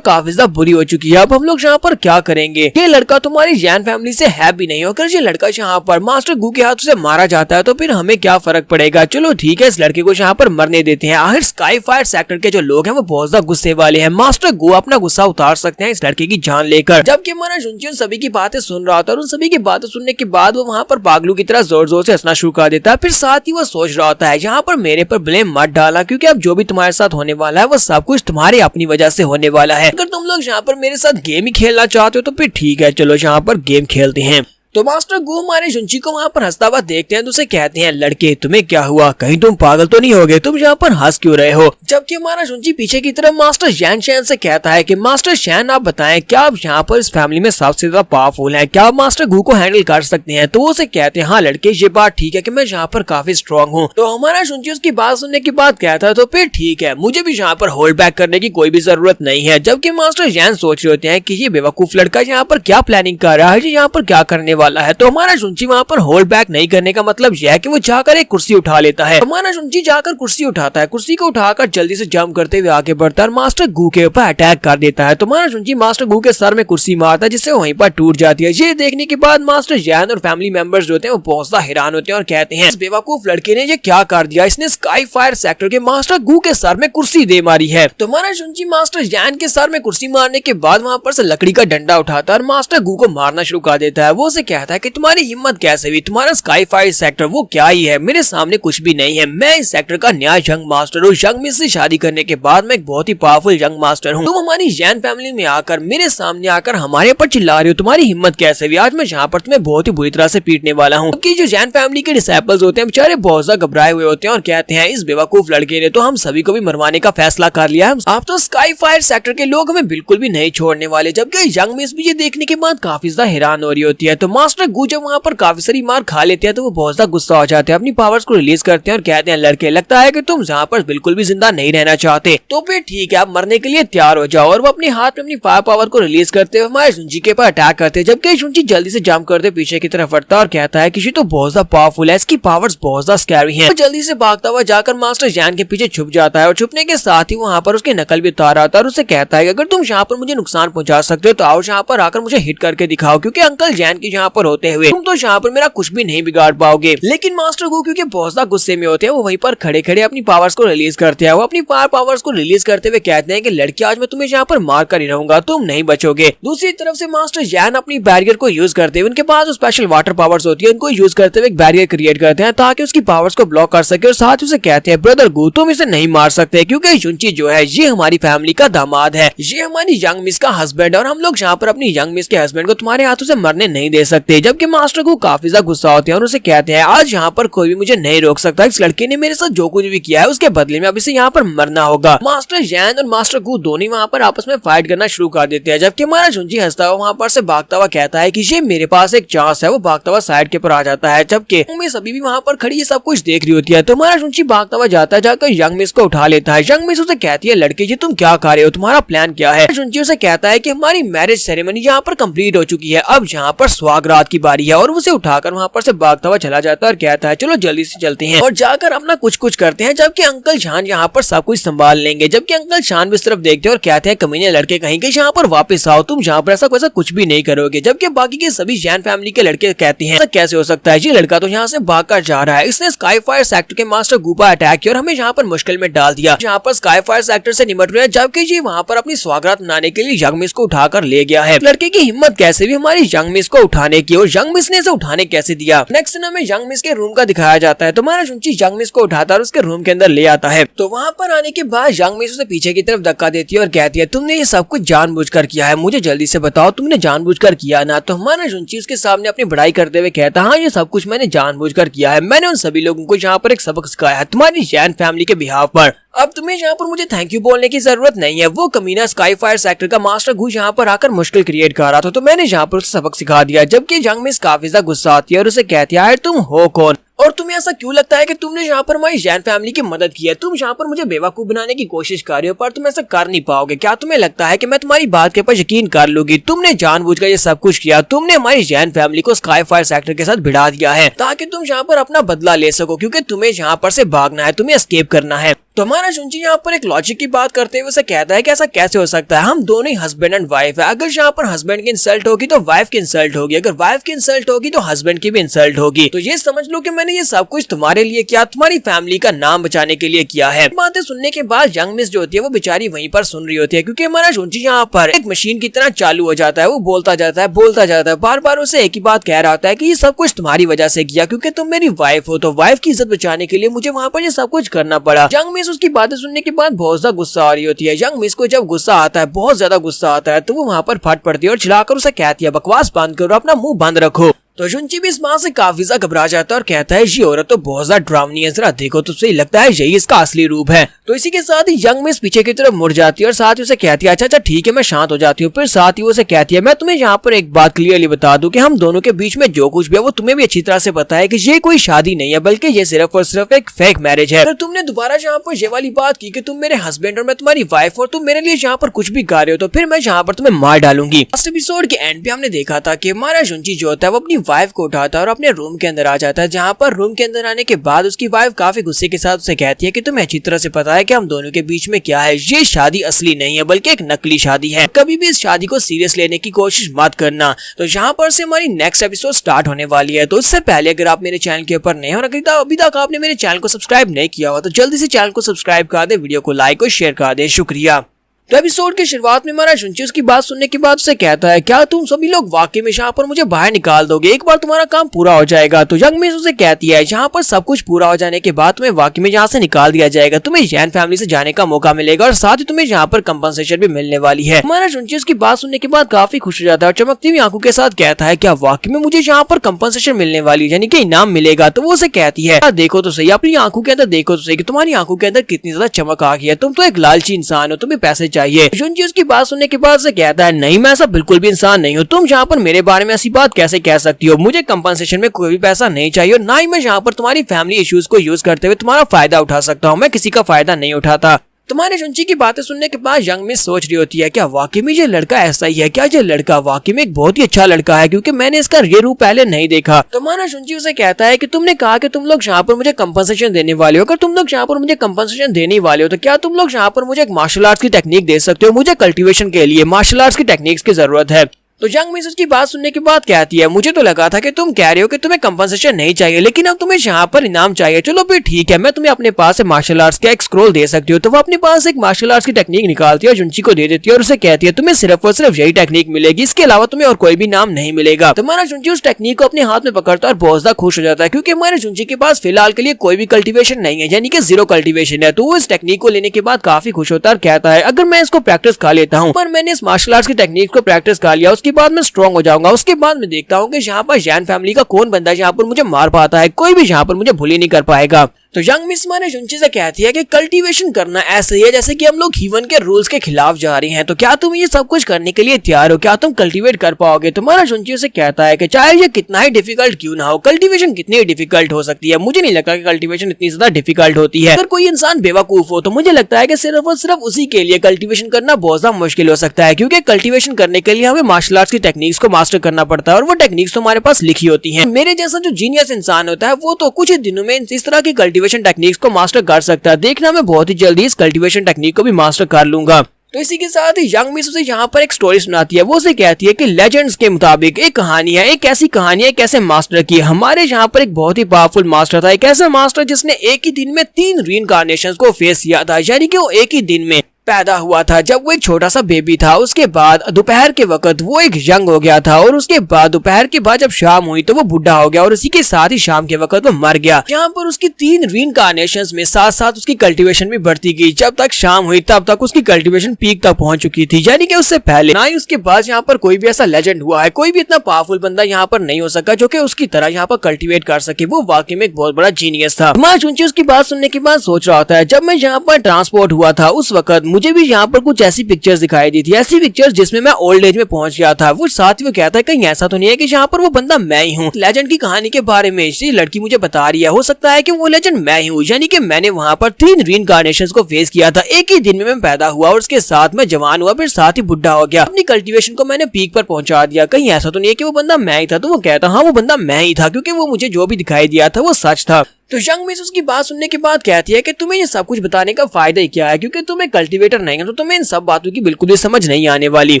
काफी ज्यादा बुरी हो चुकी है, अब हम लोग यहाँ पर क्या करेंगे। ये लड़का तुम्हारी जैन फैमिली से है भी नहीं, अगर ये लड़का यहाँ पर मास्टर गू के हाथों से मारा जाता है तो फिर हमें क्या फर्क पड़ेगा। चलो ठीक है, इस लड़के को यहाँ पर मरने देते हैं। आखिर स्काई फायर सेक्टर के जो लोग हैं वो बहुत ज्यादा गुस्से वाले हैं, मास्टर गू अपना गुस्सा उतार सकते हैं इस लड़के की जान लेकर। जबकि हमारा शुंची उन सभी की बातें सुन रहा था और उन सभी की बातें सुनने के बाद वो वहाँ पर पागलू की तरह जोर जोर से हंसना शुरू कर देता है। फिर साथ ही वो सोच रहा होता है, यहाँ पर मेरे पर ब्लेम मत डाला, क्योंकि अब जो भी तुम्हारे साथ होने वाला है वो सब कुछ तुम्हारी अपनी वजह से होने वाला है। अगर तुम लोग यहाँ पर मेरे साथ गेम ही खेलना चाहते हो तो फिर ठीक है, चलो यहाँ पर गेम खेलते हैं। तो मास्टर गू हमारे शुंची को वहाँ पर हंसता हुआ देखते हैं तो उसे कहते हैं, लड़के तुम्हें क्या हुआ, कहीं तुम पागल तो नहीं हो गए, तुम यहाँ पर हंस क्यों रहे हो। जबकि हमारा शुंची पीछे की तरफ मास्टर जैन शैन से कहता है कि मास्टर शैन आप बताएं, क्या आप यहाँ पर इस फैमिली में सबसे ज्यादा पावरफुल हैं, क्या आप मास्टर गू को हैंडल कर सकते हैं। तो वो उसे कहते हैं, हाँ लड़के ये बात ठीक है कि मैं यहाँ पर काफी स्ट्रॉन्ग हूँ। तो हमारा शुंची उसकी बात सुनने के बाद कहता है, तो फिर ठीक है, मुझे भी यहाँ पर होल्ड बैक करने की कोई भी जरूरत नहीं है। जबकि मास्टर जैन सोच रहे होते हैं कि ये बेवकूफ लड़का यहाँ पर क्या प्लानिंग कर रहा है, यहाँ पर क्या करने वाला है। तो हमारा शुंची वहाँ पर होल्ड बैक नहीं करने का मतलब यह है कि वो जाकर एक कुर्सी उठा लेता है। हमारा शुंची जाकर कुर्सी उठाता है, कुर्सी को उठाकर जल्दी से जंप करते हुए आगे बढ़ता है और मास्टर गू के ऊपर अटैक कर देता है। तो हमारा शुंची मास्टर गू के सर में कुर्सी मारता है जिससे वहीं पर टूट जाती है। ये देखने के बाद मास्टर जैन और फैमिली मेंबर्स जो होते हैं वो बहुत ज्यादा हैरान होते हैं और कहते हैं, इस बेवकूफ लड़के ने ये क्या कर दिया, इसने स्काई फायर सेक्टर के मास्टर गू के सर में कुर्सी दे मारी है। तो हमारा शुंची मास्टर जैन के सर में कुर्सी मारने के बाद वहाँ पर से लकड़ी का डंडा उठाता है और मास्टर गू को मारना शुरू कर देता है। वो उसे कहता है कि तुम्हारी हिम्मत कैसे हुई, तुम्हारा स्काई फायर सेक्टर वो क्या ही है, मेरे सामने कुछ भी नहीं है, मैं इस सेक्टर का नया यंग मास्टर हूँ, यंग मिस से शादी करने के बाद मैं एक बहुत ही पावरफुल यंग मास्टर हूँ। तुम हमारी जैन फैमिली में आकर मेरे सामने आकर हमारे ऊपर चिल्ला रहे हो, तुम्हारी हिम्मत कैसे हुई, आज मैं यहाँ पर तुम्हें बहुत ही बुरी तरह से पीटने वाला हूँ। क्योंकि जो जैन फैमिली के डिसाइपल्स होते हैं बेचारे बहुत ज्यादा घबराए हुए होते हैं और कहते हैं, इस बेवकूफ लड़के ने तो हम सभी को भी मरवाने का फैसला कर लिया है, आप तो स्काई फायर सेक्टर के लोग हमें बिल्कुल भी नहीं छोड़ने वाले। जबकि यंग मिस भी ये देखने के बाद काफी ज्यादा हैरान हो रही होती है। तो मास्टर गू जब वहाँ पर काफी सारी मार खा लेते हैं तो वो बहुत ज्यादा गुस्सा हो जाते हैं, अपनी पावर्स को रिलीज करते हैं और कहते हैं, लड़के लगता है कि तुम यहाँ पर बिल्कुल भी जिंदा नहीं रहना चाहते, तो फिर ठीक है, आप मरने के लिए तैयार हो जाओ। और वो अपने हाथ में अपनी फायर पावर को रिलीज करते हुए हमारे शुंची के ऊपर अटैक करते हैं। जबकि शुंची जल्दी से जंप करते पीछे की तरफ हटता और कहता है कि ये तो बहुत ज्यादा पावरफुल है, इसकी पावर्स बहुत ज्यादा स्कैरी है। जल्दी से भागता हुआ जाकर मास्टर जैन के पीछे छुप जाता है और छुपने के साथ ही वहाँ पर उसकी नकल भी उतार आता है और उसे कहता है कि अगर तुम यहाँ पर मुझे नुकसान पहुंचा सकते हो तो आओ यहाँ पर आकर मुझे हिट करके दिखाओ, क्योंकि अंकल जैन की यहाँ पर होते हुए तुम तो यहाँ पर मेरा कुछ भी नहीं बिगाड़ पाओगे। लेकिन मास्टर गू क्योंकि बहुत ज्यादा गुस्से में होते हैं वो वहीं पर खड़े खड़े अपनी पावर्स को रिलीज करते हैं। वो अपनी फायर पावर्स को रिलीज करते हुए कहते हैं कि लड़की आज मैं तुम्हें यहाँ पर मार कर ही रहूंगा, तुम नहीं बचोगे। दूसरी तरफ से मास्टर जैन अपनी बैरियर को यूज करते हुए, उनके पास स्पेशल वाटर पावर्स होती है, उनको यूज करते हुए एक बैरियर क्रिएट करते हैं ताकि उसकी पावर्स को ब्लॉक कर सके। और साथ ही उसे कहते हैं, ब्रदर गू तुम इसे नहीं मार सकते, क्योंकि शुंची जो है ये हमारी फैमिली का दामाद है, ये हमारी यंग मिस का हस्बैंड है और हम लोग यहाँ पर अपनी यंग मिस के हस्बैंड को तुम्हारे हाथों से मरने नहीं दे सकते। जबकि मास्टर गू काफी ज्यादा गुस्सा होते हैं और उसे कहते हैं, आज यहाँ पर कोई भी मुझे नहीं रोक सकता, इस लड़के ने मेरे साथ जो कुछ भी किया है उसके बदले में अब इसे यहाँ पर मरना होगा। मास्टर जैन और मास्टर गू दोनों वहाँ पर आपस में फाइट करना शुरू कर देते हैं। जबकि हमारा शुंची हंसता हुआ वहाँ पर से भागता हुआ कहता है कि ये मेरे पास एक चांस है। वो भागता हुआ साइड के ऊपर आ जाता है, जबकि मैं सभी भी वहाँ पर खड़ी ये सब कुछ देख रही होती है। तो हमारा शुंची भागता हुआ जाता है, जाकर यंग मिस को उठा लेता है। यंग मिस उसे कहती है, लड़के ये तुम क्या कर रहे हो, तुम्हारा प्लान क्या है। शुंची उसे कहता है कि हमारी मैरिज सेरेमनी यहाँ पर कंप्लीट हो चुकी है, अब यहाँ पर स्वागरात की बारी है। और उसे उठाकर वहाँ पर से भागता हुआ चला जाता है और कहता है, चलो जल्दी से चलते हैं और जाकर अपना कुछ कुछ करते हैं। जबकि अंकल शान यहाँ पर सब कुछ संभाल लेंगे। जबकि अंकल शान भी इस तरफ देखते हैं और कहते हैं, कमीने लड़के कहीं के यहाँ पर वापस आओ, तुम यहाँ पर ऐसा कुछ भी नहीं करोगे। जबकि बाकी के सभी जैन फैमिली के लड़के कहते हैं, ऐसा कैसे हो सकता है, ये लड़का तो यहाँ से भागकर जा रहा है, इसने स्काई फायर सेक्टर के मास्टर गू पर अटैक किया और हमें यहाँ पर मुश्किल में डाल दिया, यहाँ पर स्काई फायर सेक्टर से निपट रहे हैं। जबकि ये वहाँ पर अपनी स्वागत मनाने के लिए यंग मिस को उठाकर ले गया है। लड़के की हिम्मत कैसे भी हमारी यंग मिस को उठाने की, और यंग मिस ने इसे उठाने कैसे दिया। नेक्स्ट हमें यंग मिस के रूम का दिखाया जाता है। तो हमारा शुंची यंग मिस को उठाता है और उसके रूम के अंदर ले आता है। तो वहाँ पर आने के बाद यंग मिस उसे पीछे की तरफ धक्का देती है और कहती है, तुमने ये सब कुछ जानबूझकर किया है, मुझे जल्दी से बताओ तुमने जानबूझकर किया ना। तो हमारा शुंची उसके सामने अपनी बड़ाई करते हुए कहता है, हाँ ये सब कुछ मैंने जानबूझकर किया है, मैंने उन सभी लोगों को यहाँ पर एक सबक सिखाया है तुम्हारी जैन फैमिली के बिहाफ पर। अब तुम्हें यहाँ पर मुझे थैंक यू बोलने की जरूरत नहीं है। वो कमीना स्काई फायर सेक्टर का मास्टर घुस यहाँ पर आकर मुश्किल क्रिएट कर रहा था, तो मैंने यहाँ पर उसे सबक सिखा दिया। जबकि जंग मिस काफी ज्यादा गुस्सा आती है और उसे कहती है तुम हो कौन और तुम्हें ऐसा क्यों लगता है कि तुमने यहाँ पर हमारी जैन फैमिली की मदद की है। तुम यहाँ पर मुझे बेवकूफ बनाने की कोशिश कर रही हो, पर तुम ऐसा कर नहीं पाओगे। क्या तुम्हें लगता है कि मैं तुम्हारी बात के ऊपर यकीन कर लूंगी? तुमने जानबूझकर ये सब कुछ किया। तुमने हमारी जैन फैमिली को स्काई फायर सेक्टर के साथ भिड़ा दिया है ताकि तुम यहाँ पर अपना बदला ले सको, क्योंकि तुम्हें यहाँ पर से भागना है, तुम्हें एस्केप करना है। तो हमारा शुंची यहाँ पर एक लॉजिक की बात करते हुए उसे कहता है कि ऐसा कैसे हो सकता है, हम दोनों ही हस्बैंड एंड वाइफ है। अगर यहाँ पर हस्बैंड की इंसल्ट होगी तो वाइफ की इंसल्ट होगी, अगर वाइफ की इंसल्ट होगी तो हस्बैंड की भी इंसल्ट होगी। तो ये समझ लो कि मैंने ये सब कुछ तुम्हारे लिए किया, तुम्हारी फैमिली का नाम बचाने के लिए किया है। बातें सुनने के बाद यंग मिस जो होती है वो बेचारी वहीं पर सुन रही होती है, क्योंकि हमारा शुंची यहाँ पर एक मशीन की तरह चालू हो जाता है। वो बोलता जाता है, बार बार उसे एक ही बात कह रहा होता है कि ये सब कुछ तुम्हारी वजह से किया, क्योंकि तुम मेरी वाइफ हो, तो वाइफ की इज्जत बचाने के लिए मुझे वहाँ पर ये सब कुछ करना पड़ा। यंग मिस उसकी बातें सुनने के बाद बहुत ज्यादा गुस्सा आ रही होती है। यंग मिस को जब गुस्सा आता है, बहुत ज्यादा गुस्सा आता है, तो वो वहाँ पर फट पड़ती है और चिल्लाकर उसे कहती है बकवास बंद करो, अपना मुंह बंद रखो। तो शुंची भी इस बात से काफी ज्यादा घबरा जाता है और कहता है ये औरत तो बहुत ज्यादा डरावनी है, जरा देखो तो सही, लगता है यही इसका असली रूप है। तो इसी के साथ ही यंग मिस पीछे की तरफ मुड़ जाती है और साथ ही उसे कहती है अच्छा ठीक है, मैं शांत हो जाती हूँ। फिर साथ ही उसे कहती है मैं तुम्हें यहाँ पर एक बात क्लियरली बता दूं कि हम दोनों के बीच में जो कुछ भी है वो तुम्हें भी अच्छी तरह से पता है कि ये कोई शादी नहीं है, बल्कि ये सिर्फ और सिर्फ एक फेक मैरिज है। अगर तुमने दोबारा यहाँ पर ये वाली बात की कि तुम मेरे हस्बैंड और मैं तुम्हारी वाइफ और तुम मेरे लिए यहाँ पर कुछ भी कर रहे हो, तो फिर मैं यहाँ पर तुम्हें मार डालूंगी। लास्ट एपिसोड के एंड पे हमने देखा था कि हमारा शुंची जो होता है वो अपनी वाइफ को उठाता है और अपने रूम के अंदर आ जाता है, जहाँ पर रूम के अंदर आने के बाद उसकी वाइफ काफी गुस्से के साथ उसे कहती है कि तुम्हें अच्छी तरह से पता है कि हम दोनों के बीच में क्या है, ये शादी असली नहीं है बल्कि एक नकली शादी है, कभी भी इस शादी को सीरियस लेने की कोशिश मत करना। तो यहाँ पर से हमारी नेक्स्ट एपिसोड स्टार्ट होने वाली है। तो इससे पहले अगर आप मेरे चैनल के ऊपर नए हो और अभी तक आपने मेरे चैनल को सब्सक्राइब नहीं किया हुआ तो जल्दी से चैनल को सब्सक्राइब कर दे, वीडियो को लाइक और शेयर कर दे, शुक्रिया। तो एपिसोड के शुरुआत में हमारा शुंची उसकी बात सुनने के बाद उसे कहता है क्या तुम सभी लोग वाकई में यहाँ पर मुझे बाहर निकाल दोगे, एक बार तुम्हारा काम पूरा हो जाएगा। तो यंग मिस उसे कहती है यहाँ पर सब कुछ पूरा हो जाने के बाद तुम्हें वाकई में यहाँ से निकाल दिया जाएगा, तुम्हें जैन फैमिली से जाने का मौका मिलेगा और साथ ही तुम्हें यहाँ पर कंपनसेशन भी मिलने वाली है। हमारा शुंची उसकी बात सुनने के बाद काफी खुश हो जाता है और चमकती हुई आंखों के साथ कहता है क्या वाकई में मुझे यहाँ पर कंपनसेशन मिलने वाली है, यानी कि इनाम मिलेगा। तो वो उसे कहती है देखो तो सही, अपनी आंखों के अंदर देखो तो सही कि तुम्हारी आंखों के अंदर कितनी ज्यादा चमक आ गई है, तुम तो एक लालची इंसान हो, तुम्हें पैसे चाहिए। शुंची की बात सुनने के बाद से कहता है नहीं, मैं ऐसा बिल्कुल भी इंसान नहीं हूँ, तुम यहाँ पर मेरे बारे में ऐसी बात कैसे कह सकती हो, मुझे कंपनसेशन में कोई भी पैसा नहीं चाहिए और ना ही मैं यहाँ पर तुम्हारी फैमिली इश्यूज को यूज करते हुए तुम्हारा फायदा उठा सकता हूँ, मैं किसी का फायदा नहीं उठाता। तुम्हारे शुंची की बातें सुनने के बाद यंग मिस सोच रही होती है क्या वाकई में ये लड़का ऐसा ही है, क्या ये लड़का वाकई में एक बहुत ही अच्छा लड़का है, क्योंकि मैंने इसका ये रूप पहले नहीं देखा। तुम्हारा शुंची उसे कहता है कि तुमने कहा कि तुम लोग यहाँ पर मुझे कंपनसेशन देने वाले हो, अगर तुम लोग यहाँ पर मुझे कंपनसेशन देने वाले हो तो क्या तुम लोग यहाँ पर मुझे एक मार्शल आर्ट्स की टेक्निक दे सकते हो, मुझे कल्टीवेशन के लिए मार्शल आर्ट्स की टेक्निक्स की जरूरत है। तो यंग मिस उसकी बात सुनने के बाद कहती है मुझे तो लगा था कि तुम कह रहे हो कि तुम्हें कंपनसेशन नहीं चाहिए, लेकिन अब तुम्हें यहाँ पर इनाम चाहिए। चलो फिर ठीक है, मैं तुम्हें अपने पास से मार्शल आर्ट्स का एक स्क्रोल दे सकती हूँ। तो वो अपने पास एक मार्शल आर्ट्स की टेक्निक निकालती है और शुंची को दे देती है और उसे कहती है तुम्हें सिर्फ और सिर्फ यही टेक्निक मिलेगी, इसके अलावा तुम्हें और कोई भी नाम नहीं मिलेगा। तुम्हारा शुंची उस टेक्निक को अपने हाथ में पकड़ता है और बहुत ज्यादा खुश हो जाता है, क्योंकि हमारे शुंची के पास फिलहाल के लिए कोई भी कल्टीवेशन नहीं है, यानी कि जीरो कल्टीवेशन है। तो वो इस टेक्निक को लेने के बाद काफी खुश होता है और कहता है अगर मैं इसको प्रैक्टिस कर लेता हूँ, पर मैंने इस मार्शल आर्ट्स की टेक्निक को प्रैक्टिस कर लिया, उसके बाद मैं स्ट्रॉन्ग जाऊंगा, उसके बाद मैं देखता हूँ कि यहाँ पर जैन फैमिली का कौन बंदा है यहाँ पर मुझे मार पाता है, कोई भी यहाँ पर मुझे भूल ही नहीं कर पाएगा। तो यंग मिस माने शुंची से कहती है कि कल्टीवेशन करना ऐसे ही है जैसे कि हम लोग ह्यूमन के रूल्स के खिलाफ जा रहे हैं, तो क्या तुम ये सब कुछ करने के लिए तैयार हो, क्या तुम कल्टीवेट कर पाओगे। तुम्हारा शुंची से कहता है कि चाहे ये कितना ही डिफिकल्ट क्यों ना हो, कल्टीवेशन कितनी डिफिकल्ट हो सकती है, मुझे नहीं लगता कि कल्टीवेशन इतनी ज्यादा डिफिकल्ट होती है। अगर कोई इंसान बेवकूफ हो तो मुझे लगता है कि सिर्फ और सिर्फ उसी के लिए कल्टीवेशन करना बहुत ज्यादा मुश्किल हो सकता है, क्योंकि कल्टीवेशन करने के लिए हमें मार्शल आर्ट्स की टेक्निक्स को मास्टर करना पड़ता है और वो टेक्निक्स तो हमारे पास लिखी होती है। मेरे जैसा जो जीनियस इंसान होता है वो तो कुछ ही दिनों में इस तरह की कल्टीवेशन टेक्निक्स को मास्टर कर सकता है। देखना मैं बहुत ही जल्दी इस कल्टीवेशन टेक्निक को भी मास्टर कर लूंगा। तो इसी के साथ ही यंग मिस उसे यहाँ पर एक स्टोरी सुनाती है। वो उसे कहती है कि लेजेंड्स के मुताबिक एक कहानी है, एक ऐसी कहानी है एक ऐसे मास्टर की। हमारे यहाँ पर एक बहुत ही पावरफुल मास्टर था, एक ऐसा मास्टर जिसने एक ही दिन में 3 रीइंकार्नेशंस को फेस किया था, यानी कि वो एक ही दिन में पैदा हुआ था जब वो एक छोटा सा बेबी था। उसके बाद दोपहर के वक्त वो एक यंग हो गया था और उसके बाद दोपहर के बाद जब शाम हुई तो वो बुढ़ा हो गया और उसी के साथ ही शाम के वक्त वो मर गया। यहाँ पर उसकी 3 रीइंकार्नेशंस में साथ साथ उसकी कल्टीवेशन भी बढ़ती गई। जब तक शाम हुई तब तक उसकी कल्टीवेशन पीक तक पहुंच चुकी थी, यानी कि उससे पहले ना ही उसके बाद यहाँ पर कोई भी ऐसा लेजेंड हुआ है, कोई भी इतना पावरफुल बंदा यहाँ पर नहीं हो सका जो कि उसकी तरह यहाँ पर कल्टीवेट कर सके। वो वाकई में एक बहुत बड़ा जीनियस था। मैं चुंची उसकी बात सुनने के बाद सोच रहा होता है, जब मैं यहाँ पर ट्रांसपोर्ट हुआ था उस वक्त मुझे भी यहाँ पर कुछ ऐसी पिक्चर्स दिखाई दी थी, ऐसी पिक्चर्स जिसमें मैं ओल्ड एज में पहुंच गया था। वो साथ ही वो कहता है कहीं ऐसा तो नहीं है कि यहाँ पर वो बंदा मैं ही हूँ। लेजेंड की कहानी के बारे में ये लड़की मुझे बता रही है, हो सकता है कि वो लेजेंड मैं ही हूँ, यानी कि मैंने वहाँ पर 3 रीइंकार्नेशंस को फेस किया था। एक ही दिन में मैं पैदा हुआ और उसके साथ मैं जवान हुआ, फिर साथ ही बुढ़ा हो गया। अपनी कल्टीवेशन को मैंने पीक पर पहुंचा दिया। कहीं ऐसा तो नहीं है कि वो बंदा मैं ही था। तो वो कहता हाँ वो बंदा मैं ही था, क्योंकि वो मुझे जो भी दिखाई दिया था वो सच था। तो यंग मिस उसकी बात सुनने के बाद कहती है कि तुम्हें ये सब कुछ बताने का फायदा ही क्या है, क्योंकि तुम एक कल्टीवेटर नहीं है तो तुम्हें इन सब बातों की बिल्कुल भी समझ नहीं आने वाली।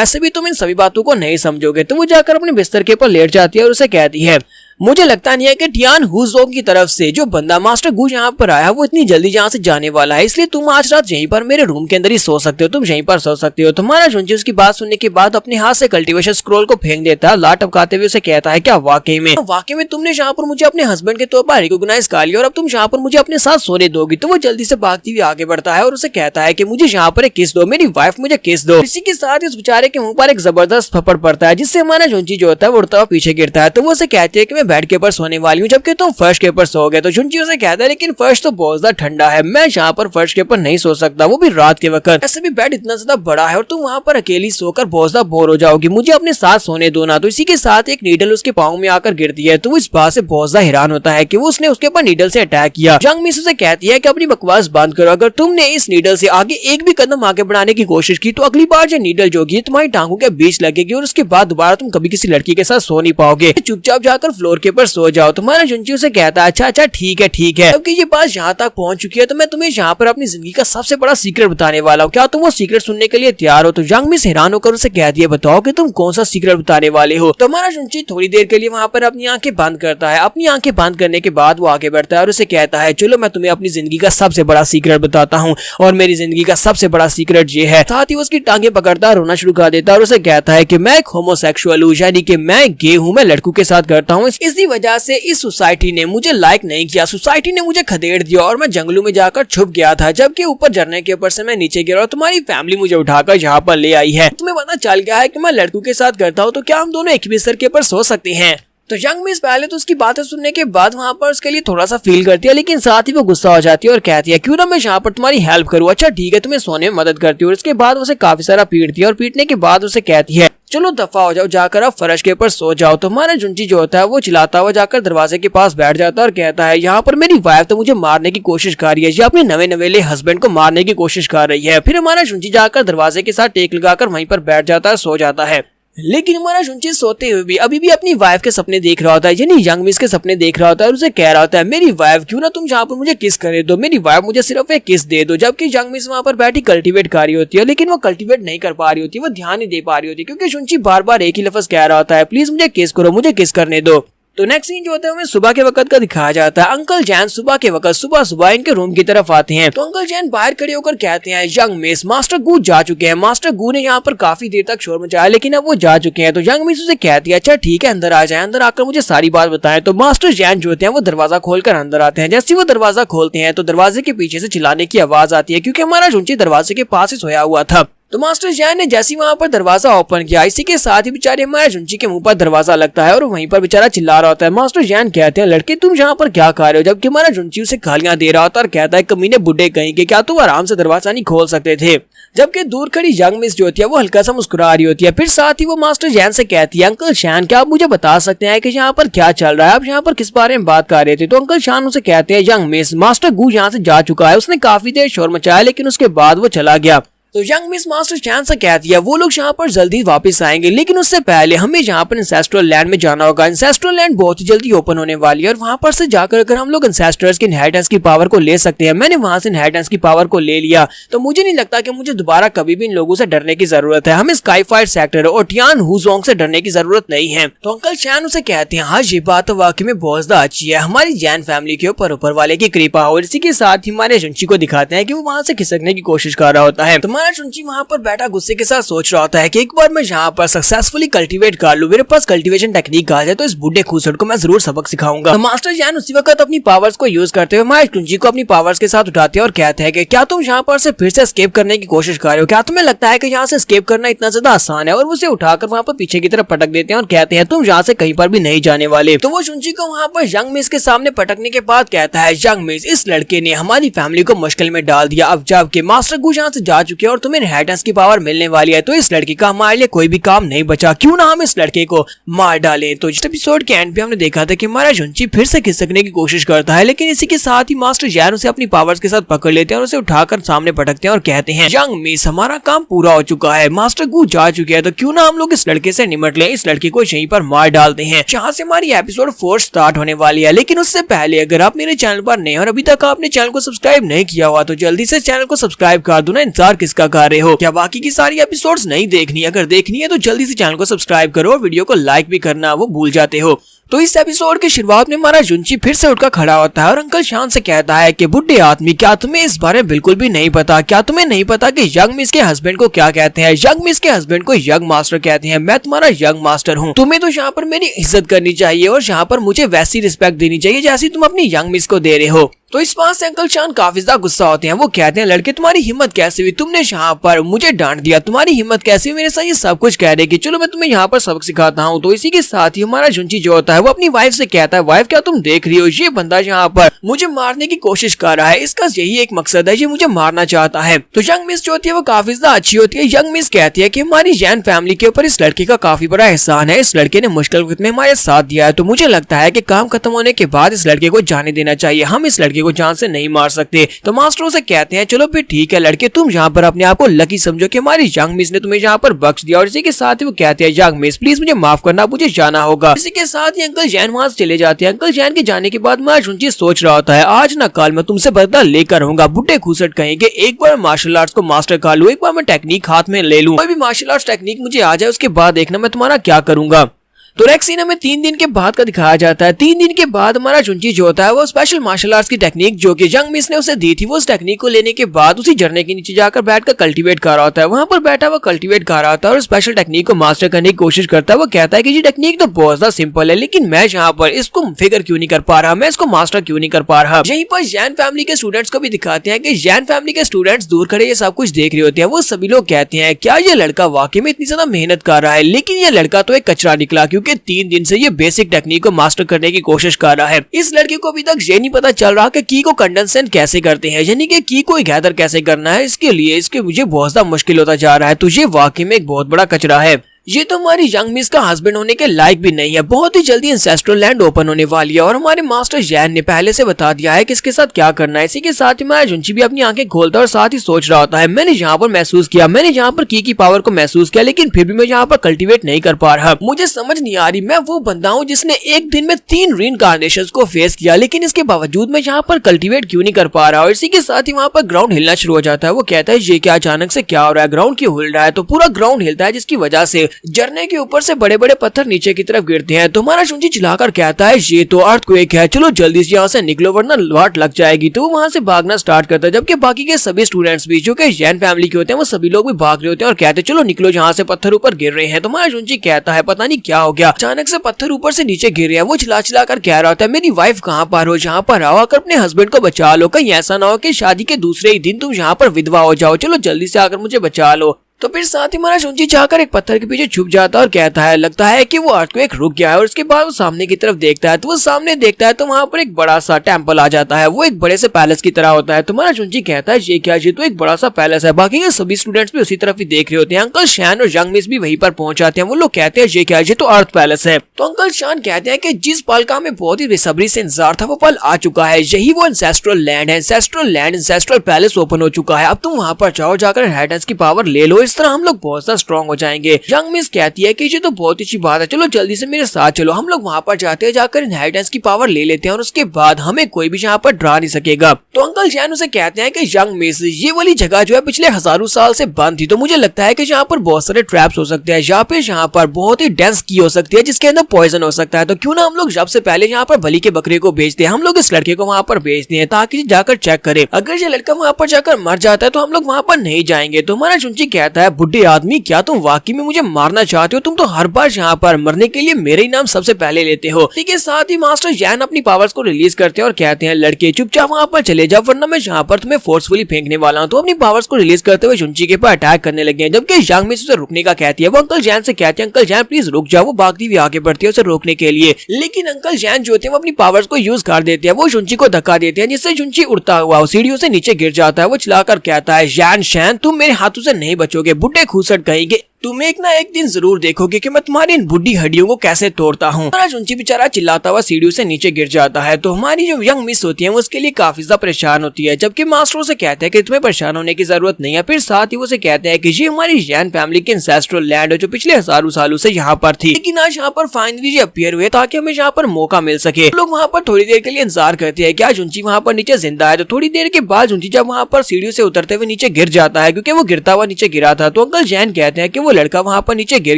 ऐसे भी तुम इन सभी बातों को नहीं समझोगे। तो वो जाकर अपने बिस्तर के ऊपर लेट जाती है और उसे कहती है मुझे लगता नहीं है कि टियान हुजोंग की तरफ से जो बंदा मास्टर गू यहाँ पर आया वो इतनी जल्दी यहाँ से जाने वाला है, इसलिए तुम आज रात यहीं पर मेरे रूम के अंदर ही सो सकते हो, तुम यहीं पर सो सकते हो। तुम्हारा चुंची उसकी बात सुनने के बाद अपने हाथ से कल्टीवेशन स्क्रोल को फेंक देता है, लात टपकाते हुए उसे कहता है क्या वाकई में तुमने यहाँ पर मुझे अपने हस्बैंड के तौर पर रिकॉग्नाइज कर लिया और अब तुम यहाँ पर मुझे अपने साथ सोने दोगी। तो वो जल्दी से भागती हुई आगे बढ़ता है और उसे कहता है कि मुझे यहाँ पर एक किस दो, मेरी वाइफ मुझे किस दो। इसी के साथ ही उस बेचारे के मुंह पर एक जबरदस्त थप्पड़ पड़ता है, जिससे हमारा चुंची जो होता है वो उड़ता हुआ पीछे गिरता है। तो वो उसे कहती है कि मैं बेड के ऊपर सोने वाली हूँ जबकि तुम फर्श के ऊपर सो गए। तो चुंची उसे कहता है लेकिन फर्श तो बहुत ज्यादा ठंडा है, मैं यहाँ पर फर्श के ऊपर नहीं सो सकता, वो भी रात के वक्त। ऐसे भी बेड इतना ज्यादा बड़ा है और तुम वहाँ पर अकेली सोकर बहुत ज्यादा बोर हो जाओगी, मुझे अपने साथ सोने दो ना। तो इसी के साथ एक नीडल उसके पाँव में आकर गिरती है। तो वो इस बात से बहुत ज्यादा हैरान होता है कि वो उसने उसके ऊपर नीडल से अटैक किया। यंग मिस उसे कहती है कि अपनी बकवास बंद करो, अगर तुमने इस नीडल से आगे एक भी कदम आगे बढ़ाने की कोशिश की तो अगली बार जो नीडल जो होगी तुम्हारी टांगों के बीच लगेगी और उसके बाद दोबारा तुम कभी किसी लड़की के साथ सो नहीं पाओगे, चुपचाप जाकर फ्लोर के ऊपर सो जाओ। तुम्हारा चुंची उसे कहता है अच्छा ठीक है। अब ये बात यहाँ तक पहुँच चुकी है तो मैं तुम्हें यहाँ पर अपनी जिंदगी का सबसे बड़ा सीक्रेट बताने वाला हूँ, क्या तुम वो सीक्रेट सुनने के लिए तैयार हो? तो यंग मिस हैरान होकर उसे कहती है बताओ कि तुम कौन सा सीक्रेट बताने वाले हो। तो हमारा चुंची थोड़ी देर के लिए वहाँ पर अपनी आंखें बंद करता है। अपनी आंखें बंद करने के बाद वो आगे बढ़ता है और उसे कहता है चलो मैं तुम्हें अपनी जिंदगी का सबसे बड़ा सीक्रेट बताता हूँ, और मेरी जिंदगी का सबसे बड़ा सीक्रेट ये है। साथ ही उसकी टांगे पकड़ता है, रोना शुरू कर देता है और उसे कहता है कि मैं एक होमोसेक्सुअल हूँ, यानी कि मैं गे हूँ, मैं लड़कों के साथ करता हूँ। इसी वजह से इस सोसाइटी ने मुझे लाइक नहीं किया, सोसाइटी ने मुझे खदेड़ दिया और मैं जंगलों में जाकर छुप गया था, जबकि ऊपर झरने के ऊपर से मैं नीचे गिरा और तुम्हारी फैमिली मुझे उठाकर यहाँ पर ले आई है। तुम्हें पता चल गया है कि मैं लड़कों के साथ करता हूँ, तो क्या हम दोनों एक बिस्तर के ऊपर सो सकते हैं? तो यंग मिस पहले तो उसकी बातें सुनने के बाद वहाँ पर उसके लिए थोड़ा सा फील करती है, लेकिन साथ ही वो गुस्सा हो जाती है और कहती है क्यों ना मैं यहाँ पर तुम्हारी हेल्प करूँ, अच्छा ठीक है तुम्हें सोने में मदद करती हूँ। और इसके बाद उसे काफी सारा पीटती है और पीटने के बाद उसे कहती है चलो दफा हो जाओ, जाकर आप फर्श के ऊपर सो जाओ। तो हमारा चुंची जो होता है वो चिल्लाता हुआ जाकर दरवाजे के पास बैठ जाता है और कहता है यहाँ पर मेरी वाइफ तो मुझे मारने की कोशिश कर रही है, या अपने नवे नवेले हस्बैंड को मारने की कोशिश कर रही है। फिर हमारा चुंची जाकर दरवाजे के साथ टेक लगाकर वहीं पर बैठ जाता है, सो जाता है। लेकिन हमारा चुंची सोते हुए भी अभी भी अपनी वाइफ के सपने देख रहा होता है, यानी यंग मिस के सपने देख रहा होता है और उसे कह रहा होता है मेरी वाइफ क्यों ना तुम यहाँ पर मुझे किस करे दो, मेरी वाइफ मुझे सिर्फ एक किस दे दो। जबकि यंग मिस वहाँ पर बैठी कल्टीवेट कर रही होती है, लेकिन वो कल्टीवेट नहीं कर पा रही होती, वो ध्यान नहीं दे पा रही होती, क्योंकि चुंची बार बार एक ही लफ्ज कह रहा होता है प्लीज मुझे किस करो, मुझे किस करने दो। तो नेक्स्ट सीन जो होता है हमें सुबह के वक्त का दिखाया जाता है। अंकल जैन सुबह के वक्त सुबह इनके रूम की तरफ आते हैं। तो अंकल जैन बाहर खड़े होकर कहते हैं यंग मिस मास्टर गू जा चुके हैं। मास्टर गू ने यहाँ पर काफी देर तक शोर मचाया, लेकिन अब वो जा चुके हैं। तो यंग मिस उसे कहती है अच्छा ठीक है अंदर आ जाए, अंदर आकर मुझे सारी बात बताएं। तो मास्टर जैन जो होते हैं वो दरवाजा खोलकर अंदर आते हैं। जैसे वो दरवाजा खोलते हैं तो दरवाजे के पीछे से चिल्लाने की आवाज आती है, क्योंकि हमारा चुंची दरवाजे के पास ही सोया हुआ था। तो मास्टर जैन ने जैसे वहाँ पर दरवाजा ओपन किया, इसी के साथ ही बेचारे हमारे चुंची के मुंह पर दरवाजा लगता है और वहीं पर बेचारा चिल्ला रहा होता है। मास्टर जैन कहते हैं लड़के तुम यहाँ पर क्या कर रहे हो, जबकि हमारा चुंची उसे गालियां दे रहा होता है और कहता है कमीने बुड्ढे कहेंगे, क्या तुम आराम से दरवाजा नहीं खोल सकते थे। जबकि दूर खड़ी यंग मिस जो होती है वो हल्का सा मुस्कुरा रही होती है। फिर साथ ही वो मास्टर जैन से कहती है अंकल शैन क्या आप मुझे बता सकते हैं कि यहाँ पर क्या चल रहा है, आप यहाँ पर किस बारे में बात कर रहे थे। तो अंकल शैन उसे कहते हैं यंग मिस मास्टर गू यहाँ से जा चुका है, उसने काफी देर शोर मचाया लेकिन उसके बाद वो चला गया। तो यंग मिस मास्टर चैन से कहती है वो लोग यहाँ पर जल्दी वापस आएंगे, लेकिन उससे पहले हमें यहाँ पर इंसेस्ट्रल लैंड में जाना होगा। इंसेस्ट्रल लैंड बहुत ही जल्दी ओपन होने वाली है और वहाँ पर से जाकर अगर हम लोग इंसेस्टर्स की इनहेरिटेंस की पावर को ले सकते हैं। मैंने वहाँ से इनहेरिटेंस की पावर को ले लिया, तो मुझे नहीं लगता कि मुझे दोबारा कभी भी इन लोगों से डरने की जरूरत है। हमें स्काई फायर सेक्टर और टियान हुजोंग से डरने की जरूरत नहीं है। तो अंकल चैन उसे कहते हैं हाँ ये बात तो वाकई में बहुत ज्यादा अच्छी है, हमारी जैन फैमिली के ऊपर वाले की कृपा हो। इसी के साथ ही हमारे चुंची को दिखाते हैं कि वो वहाँ से खिसकने की कोशिश कर रहा होता है। हमारा शुनची वहाँ पर बैठा गुस्से के साथ सोच रहा होता है कि एक बार मैं यहाँ पर सक्सेसफुली कल्टीवेट कर लूं, मेरे पास कल्टीवेशन टेक्निक आ जाए तो इस बुढ़े खूसट को मैं जरूर सबक सिखाऊंगा। तो मास्टर जैन उसी वक्त अपनी पावर्स को यूज करते हुए हमारे शुनची को अपनी पावर्स के साथ उठाते हैं और कहते हैं कि क्या तुम यहाँ पर से फिर से एस्केप करने की कोशिश कर रहे हो? क्या तुम्हें लगता है कि यहाँ से एस्केप करना इतना ज्यादा आसान है? और उसे उठाकर वहाँ पर पीछे की तरफ पटक देते हैं और कहते हैं तुम यहाँ से कहीं पर भी नहीं जाने वाले। तो वो शुनची को वहाँ पर यंग मिस के सामने पटकने के बाद कहता है, यंग मिस, इस लड़के ने हमारी फैमिली को मुश्किल में डाल दिया। अब जबकि मास्टर गू यहाँ से जा चुके हैं और तुम्हें इनहेरिटेंस की पावर मिलने वाली है, तो इस लड़के का हमारे लिए कोई भी काम नहीं बचा। क्यों ना हम इस लड़के को मार डालें। तो इस एपिसोड के एंड पे हमने देखा था कि हमारा शुनची फिर से खिसकने की कोशिश करता है, लेकिन इसी के साथ ही मास्टर जैन उसे अपनी पावर्स के साथ पकड़ लेते हैं और उसे उठाकर सामने पटकते हैं और कहते हैं, यंग मिस, हमारा काम पूरा हो चुका है, मास्टर गू जा चुके हैं, तो क्यों ना हम लोग इस लड़के से निपट लें, इस लड़के को यहीं पर मार डालते हैं। जहाँ से हमारी एपिसोड 4 स्टार्ट होने वाली है। लेकिन उससे पहले अगर आप मेरे चैनल पर नए और अभी तक आपने चैनल को सब्सक्राइब नहीं किया हुआ तो जल्दी से चैनल को सब्सक्राइब कर दो ना, इंतजार किसका कर रहे हो? क्या बाकी की सारी एपिसोड्स नहीं देखनी? अगर देखनी है तो जल्दी से चैनल को सब्सक्राइब करो और वीडियो को लाइक भी करना वो भूल जाते हो। तो इस एपिसोड की शुरुआत में हमारा शुनची फिर से उठकर खड़ा होता है और अंकल शान से कहता है कि बुड्ढे आदमी, क्या तुम्हें इस बारे में बिल्कुल भी नहीं पता? क्या तुम्हें नहीं पता कि यंग मिस के हस्बैंड को क्या कहते हैं? यंग मिस के हस्बैंड को यंग मास्टर कहते हैं। मैं तुम्हारा यंग मास्टर हूँ, तुम्हें तो यहाँ पर मेरी इज्जत करनी चाहिए और यहाँ पर मुझे वैसी रिस्पेक्ट देनी चाहिए जैसी तुम अपनी यंग मिस को दे रहे हो। तो इस बात से अंकल शान काफी ज्यादा गुस्सा होते हैं। वो कहते हैं, लड़के तुम्हारी हिम्मत कैसे हुई? तुमने यहाँ पर मुझे डांट दिया, तुम्हारी हिम्मत कैसे हुई मेरे साथ ये सब कुछ कह रहे कि चलो मैं तुम्हें यहाँ पर सबक सिखाता हूँ। तो इसी के साथ ही हमारा शुनची जो होता है वो अपनी वाइफ से कहता है, वाइफ क्या तुम देख रही हो, ये बंदा यहाँ पर मुझे मारने की कोशिश कर रहा है, इसका यही एक मकसद है, ये मुझे मारना चाहता है। तो यंग मिस जो होती है वो काफी ज्यादा अच्छी होती है। यंग मिस कहती है कि हमारी जैन फैमिली के ऊपर इस लड़के का काफी बड़ा एहसान है, इस लड़के ने मुश्किल वक्त में हमारे साथ दिया है, तो मुझे लगता है कि काम खत्म होने के बाद इस लड़के को जाने देना चाहिए, हम इस लड़के को जान से नहीं मार सकते। तो मास्टरों से कहते हैं, चलो फिर ठीक है लड़के, तुम यहाँ पर अपने आप को लकी समझो कि हमारी यंग मिस ने तुम्हें यहाँ पर बख्श दिया। और इसी के साथ ही वो कहते हैं, यंग मिस प्लीज मुझे माफ करना, मुझे जाना होगा। इसी के साथ ही अंकल जैन वहां से चले जाते हैं। अंकल जैन के जाने के बाद मैं शुनची सोच रहा होता है, आज ना कल मैं तुमसे बदला लेकर रहूंगा। बुड्ढे खूसट कहेंगे, एक बार मार्शल आर्ट्स को मास्टर कर लूं, एक बार मैं टेक्निक हाथ में ले लूं, कोई भी मार्शल आर्ट्स टेक्निक मुझे आ जाए, उसके बाद देखना मैं तुम्हारा क्या करूंगा। तो नेक्स्ट सीन हमें 3 दिन के बाद का दिखाया जाता है। 3 दिन के बाद हमारा शुनची जो होता है वो स्पेशल मार्शल आर्ट्स की टेक्निक जो कि यंग मिस ने उसे दी थी, वो उस टेक्निक को लेने के बाद उसी झरने के नीचे जाकर बैठकर कल्टीवेट कर रहा होता है। वहां पर बैठा हुआ कल्टीवेट कर रहा होता है और स्पेशल टेक्निक को मास्टर करने की कोशिश करता है। वो कहता है कि ये टेक्निक तो बहुत ज्यादा सिंपल है, लेकिन मैं यहाँ पर इसको फिगर क्यों नहीं कर पा रहा, मैं इसको मास्टर क्यों नहीं कर पा रहा। यहीं पर जैन फैमिली के स्टूडेंट्स को भी दिखाते हैं कि जैन फैमिली के स्टूडेंट्स दूर खड़े ये सब कुछ देख रहे होते हैं। वो सभी लोग कहते हैं, क्या ये लड़का वाकई में इतनी ज्यादा मेहनत कर रहा है? लेकिन ये लड़का तो एक कचरा निकला, क्योंकि 3 दिन से बेसिक टेक्निक को मास्टर करने की कोशिश कर रहा है। इस लड़के को अभी तक ये नहीं पता चल रहा कि की को कंडेंसेट कैसे करते हैं, यानी कि की को गैदर कैसे करना है। इसके लिए इसके मुझे बहुत ज्यादा मुश्किल होता जा रहा है। तो ये वाकई में एक बहुत बड़ा कचरा है। ये तो हमारी यंग मिस का हस्बैंड होने के लायक भी नहीं है। बहुत ही जल्दी इंसेस्ट्रल लैंड ओपन होने वाली है और हमारे मास्टर जैन ने पहले से बता दिया है कि इसके साथ क्या करना है। इसी के साथ ही हमारा शुनची भी अपनी आंखें खोलता है और साथ ही सोच रहा होता है, मैंने यहाँ पर महसूस किया, मैंने यहाँ पर की पावर को महसूस किया, लेकिन फिर भी मैं यहाँ पर कल्टीवेट नहीं कर पा रहा। मुझे समझ नहीं आ रही, मैं वो बंदा हूँ जिसने एक दिन में 3 रीइंकार्नेशंस को फेस किया, लेकिन इसके बावजूद मैं यहाँ पर कल्टीवेट क्यों नहीं कर पा रहा। और इसी के साथ ही वहाँ पर ग्राउंड हिलना शुरू हो जाता है। वो कहता है, ये क्या अचानक से क्या हो रहा है, ग्राउंड क्यों हिल रहा है? तो पूरा ग्राउंड हिलता है, जिसकी वजह से झरने के ऊपर से बड़े बड़े पत्थर नीचे की तरफ गिरते हैं। तो हमारा शुनची चिल्लाकर कहता है, ये तो अर्थक्वेक है, चलो जल्दी से यहाँ से निकलो वरना वाट लग जाएगी। तो वो वहां से भागना स्टार्ट करता है, जबकि बाकी के सभी स्टूडेंट्स भी जो कि जैन फैमिली के होते हैं वो सभी लोग भी भाग रहे होते हैं और कहते हैं, चलो निकलो, यहाँ से पत्थर ऊपर गिर रहे हैं। तो हमारा शुनची कहता है, पता नहीं क्या हो गया, अचानक से पत्थर ऊपर से नीचे गिर रहे हैं। वो चिल्ला चिल्ला कर कह रहा होता है, मेरी वाइफ कहाँ पर हो, जहाँ पर आओ, आकर अपने हस्बैंड को बचा लो, कहीं ऐसा ना हो कि शादी के दूसरे ही दिन तुम यहाँ पर विधवा हो जाओ, चलो जल्दी से आकर मुझे बचा लो। तो फिर साथ ही हमारा शुनची जाकर एक पत्थर के पीछे छुप जाता है और कहता है, लगता है कि वो अर्थक्वेक रुक गया है। और उसके बाद वो सामने की तरफ देखता है, तो वो सामने देखता है तो वहाँ पर एक बड़ा सा टेम्पल आ जाता है। वो एक बड़े से पैलेस की तरह होता है। तो हमारा शुनची कहता है, ये क्या, ये तो एक बड़ा सा पैलेस है। बाकी के सभी स्टूडेंट्स भी उसी तरफ ही देख रहे होते हैं। अंकल शान और यंग मिस भी वहीं पर पहुंच जाते हैं। वो लोग कहते हैं, ये क्या, ये तो अर्थ पैलेस है। तो अंकल शान कहते हैं कि जिस पल का हमें बहुत ही बेसब्री से इंतजार था वो पल आ चुका है, यही वो एंसेस्ट्रल लैंड है। Ancestral land, ancestral palace open हो चुका है। अब तुम वहाँ पर जाओ, जाकर इनहेरिटेंस की पावर ले लो, इस तरह हम लोग बहुत सा स्ट्रॉन्ग हो जाएंगे। यंग मिस कहती है कि ये तो बहुत अच्छी बात है, चलो जल्दी से मेरे साथ चलो, हम लोग वहाँ पर जाते हैं, जाकर इनहेरिटेंस की पावर ले लेते हैं और उसके बाद हमें कोई भी यहाँ पर डरा नहीं सकेगा। तो अंकल जैन उसे कहते हैं कि यंग मिस, ये वाली जगह जो है पिछले हजारों साल से बंद थी, तो मुझे लगता है कि यहाँ पर बहुत सारे ट्रैप्स हो सकते हैं, यहाँ पर बहुत ही डेंस की हो सकती है जिसके अंदर पॉइजन हो सकता है। तो क्यों ना हम लोग सबसे पहले यहाँ पर बलि के बकरे को भेजते हैं, हम लोग इस लड़के को वहाँ पर भेजते हैं ताकि जाकर चेक करे। अगर ये लड़का वहाँ पर जाकर मर जाता है तो हम लोग वहाँ पर नहीं जाएंगे। तो हमारा जुंची कहता है, बुढ़े आदमी क्या तुम वाकई में मुझे मारना चाहते हो? तुम तो हर बार यहाँ पर मरने के लिए मेरे ही नाम सबसे पहले लेते हो। ठीक है, साथ ही मास्टर जैन अपनी पावर्स को रिलीज करते हैं और कहते हैं, लड़के चुपचाप वहाँ पर चले जाओ वरना मैं यहाँ पर तुम्हें फोर्सफुली फेंकने वाला हूँ। तो अपनी पावर्स को रिलीज करते हुए जुंची के ऊपर अटैक करने लगे हैं, जबकि यंग मिस उसे रुकने का कहती है। वो अंकल जैन से कहते हैं, अंकल जैन प्लीज रुक जाओ। वो भागती हुई आगे बढ़ती है उसे रोकने के लिए, लेकिन अंकल जैन जो थे वो अपनी पावर्स को यूज कर देते हैं। वो जुंची को धक्का देते हैं जिससे जुंची उड़ता हुआ सीढ़ियों से नीचे गिर जाता है। वो चिल्लाकर कहता है, जैन शैन तुम मेरे हाथों से नहीं बचोगे, बुड्ढे खूसट कहेंगे, तुम एक ना एक दिन जरूर देखोगे कि मैं तुम्हारी इन बुढ़ी हड्डियों को कैसे तोड़ता हूँ। जुंची बेचारा चिल्लाता हुआ सीढ़ियों से नीचे गिर जाता है। तो हमारी जो यंग मिस होती है वो उसके लिए काफी ज्यादा परेशान होती है, जबकि मास्टर से कहते हैं कि तुम्हें परेशान होने की जरूरत नहीं है। फिर साथ ही वो से कहते हैं कि ये हमारी जैन फैमिली की एंसेस्ट्रल लैंड है जो पिछले हजारों सालों से यहाँ पर थी, लेकिन आज यहाँ पर फाइनली अपीयर हुए ताकि हमें यहाँ पर मौका मिल सके। लोग वहाँ पर थोड़ी देर के लिए इंतजार करते हैं क्या जुंची वहाँ पर नीचे जिंदा है। तो थोड़ी देर के बाद जुंची जब वहाँ पर सीढ़ियों से उतरते हुए नीचे गिर जाता है, क्योंकि वो गिरता हुआ नीचे गिरा था। तो अंकल जैन कहते हैं कि वो लड़का वहाँ पर नीचे गिर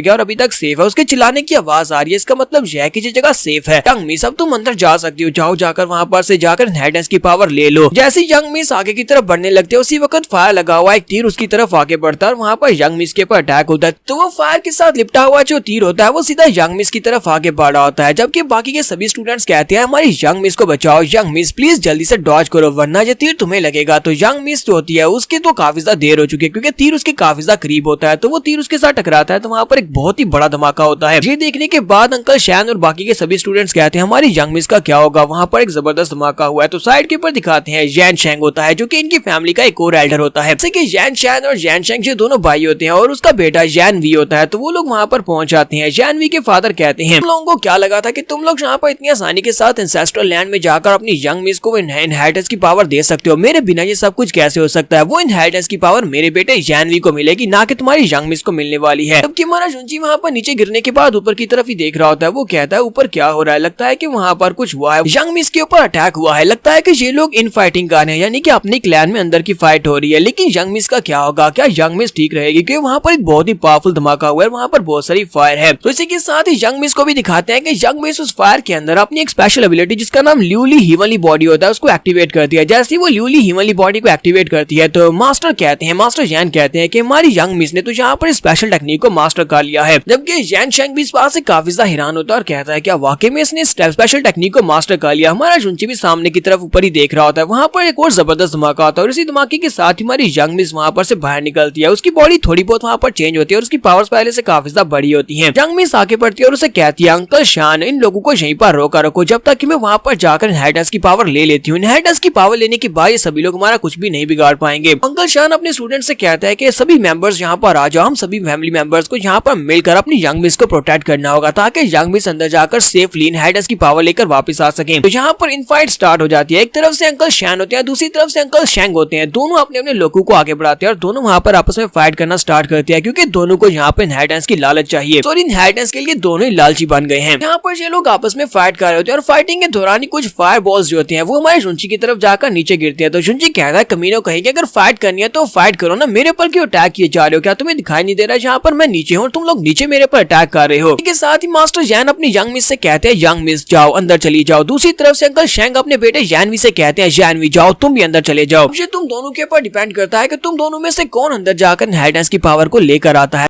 गया और अभी तक सेफ है, उसके चिल्लाने की आवाज आ रही है, इसका मतलब यह है कि ये जगह सेफ है। यंग मिस अब तुम अंदर जा सकती हो, जाओ जाकर वहाँ पर से जाकर इनहेरिटेंस की पावर ले लो। जैसे यंग मिस आगे की तरफ बढ़ने लगते हैं उसी वक्त फायर लगा हुआ एक तीर उसकी तरफ आगे बढ़ता है और वहाँ पर यंग मिस के ऊपर अटैक होता है। तो वो फायर के साथ लिपटा हुआ जो तीर होता है वो सीधा यंग मिस की तरफ आगे बढ़ रहा होता है, जबकि बाकी के सभी स्टूडेंट्स कहते हैं, हमारी यंग मिस को बचाओ, यंग मिस प्लीज जल्दी से डॉज करो वरना ये तीर तुम्हें लगेगा। तो यंग मिस जो होती है उसकी तो काफी ज्यादा देर हो चुकी है क्योंकि तीर उसके काफी ज्यादा करीब होता है, तो वो तीर उसके साथ टकराता है। तो वहाँ पर एक बहुत ही बड़ा धमाका होता है। ये देखने के बाद अंकल शैन और बाकी के सभी स्टूडेंट्स कहते हैं, हमारी यंग मिस का क्या होगा। वहाँ पर एक जबरदस्त धमाका हुआ है। तो साइड के ऊपर दिखाते हैं जैन शेंग होता है जो कि इनकी फैमिली का एक और एल्डर होता है, जैसे कि जैन शैन और जैन शेंग जो दोनों भाई होते हैं और उसका बेटा जैन वी होता है। तो वो लोग वहाँ पर पहुंच जाते हैं। जैन वी के फादर कहते हैं, तुम लोगों को क्या लगा था कि तुम लोग यहाँ पर इतनी आसानी के साथ एंसेस्ट्रल लैंड में जाकर अपनी यंग मिस को इनहेरिटेंस की पावर दे सकते हो? मेरे बिना ये सब कुछ कैसे हो सकता है? वो इनहेरिटेंस की पावर मेरे बेटे जैन वी को मिलेगी, ना कि तुम्हारी यंग मिस को मिलने वाली है। जबकि हमारा जुंची वहाँ पर नीचे गिरने के बाद ऊपर की तरफ ही देख रहा होता है। वो कहता है, ऊपर क्या हो रहा है? लगता है कि वहाँ पर कुछ हुआ है, यंग मिस के ऊपर अटैक हुआ है, लगता है कि ये लोग इन फाइटिंग कर रहे हैं, यानी कि अपने क्लैन में अंदर की फाइट हो रही है। लेकिन यंग मिस का क्या होगा? क्या यंग मिस ठीक रहेगी? क्योंकि वहाँ पर एक बहुत ही पावरफुल धमाका हुआ है, वहाँ पर बहुत सारी फायर है। तो इसी के साथ ही यंग मिस को भी दिखाते हैं कि यंग मिस उस फायर के अंदर अपनी एक स्पेशल एबिलिटी जिसका नाम ल्यूली हिवनली बॉडी होता है उसको एक्टिवेट करती है। जैसे वो ल्यूली हिवनली बॉडी को एक्टिवेट करती है तो मास्टर जैन कहते हैं कि हमारी यंग मिस ने तो यहाँ पर स्पेशल टेक्निक को मास्टर कर लिया है। जबकि जैन शेंग भी इस बात से काफी ज्यादा हैरान होता है और कहता है, क्या वाकई में इसने स्पेशल टेक्निक को मास्टर कर लिया? हमारा जुंची भी सामने की तरफ ऊपर ही देख रहा होता है। वहाँ पर एक और जबरदस्त धमाका होता है और इसी धमाके के साथ हमारी यंग मिस वहाँ पर से बाहर निकलती है। उसकी बॉडी थोड़ी बहुत वहाँ पर चेंज होती है और उसकी पावर्स पहले से काफी ज्यादा बड़ी होती है। यंग मिस आगे बढ़ती है और उसे कहती है, अंकल शान इन लोगों को यहीं पर रोका रखो जब तक कि मैं वहाँ पर जाकर इनहेरिटेंस की पावर ले लेती हूँ। इनहेरिटेंस की पावर लेने के बाद ये सभी लोग हमारा कुछ भी नहीं बिगाड़ पाएंगे। अंकल शान अपने स्टूडेंट से कहता है कि सभी मेंबर्स यहाँ पर आ जाओ, हम सभी फैमिली मेंबर्स को यहाँ पर मिलकर अपनी यंग मिस को प्रोटेक्ट करना होगा ताकि यंग मिस अंदर जाकर सेफली इनहेरिटेंस की पावर लेकर वापस आ सके। तो यहाँ पर इन फाइट स्टार्ट हो जाती है। एक तरफ से अंकल शैन होते हैं, दूसरी तरफ से अंकल शेंग होते हैं। दोनों अपने अपने लोगों को आगे बढ़ाते हैं और दोनों वहाँ पर आपस में फाइट करना स्टार्ट करते हैं क्योंकि दोनों को यहाँ पर इनहेरिटेंस की लालच चाहिए। तो इनहेरिटेंस के लिए दोनों ही लालची बन गए हैं। यहाँ पर ये लोग आपस में फाइट कर रहे होते हैं और फाइटिंग के दौरान ही कुछ फायर बॉल्स जो होते हैं वो हमारे जुंची की तरफ जाकर नीचे गिरते हैं। तो जुंची कहता है, कमीनों कहेंगे अगर फाइट करनी है तो फाइट करो ना, मेरे पर क्यों अटैक किए जा रहे हो? क्या तुम्हें दिखाई नहीं दे रहा है यहाँ पर मैं नीचे हूँ, तुम लोग नीचे मेरे पर अटैक कर रहे हो? इसके साथ ही मास्टर जैन अपनी यंग मिस से कहते हैं, यंग मिस जाओ अंदर चली जाओ। दूसरी तरफ से अंकल शेंग अपने बेटे जैनवी से कहते हैं, जैनवी जाओ तुम भी अंदर चले जाओ। ये तुम दोनों के ऊपर डिपेंड करता है कि तुम दोनों में से कौन अंदर जाकर इनहेरिटेंस की पावर को लेकर आता है।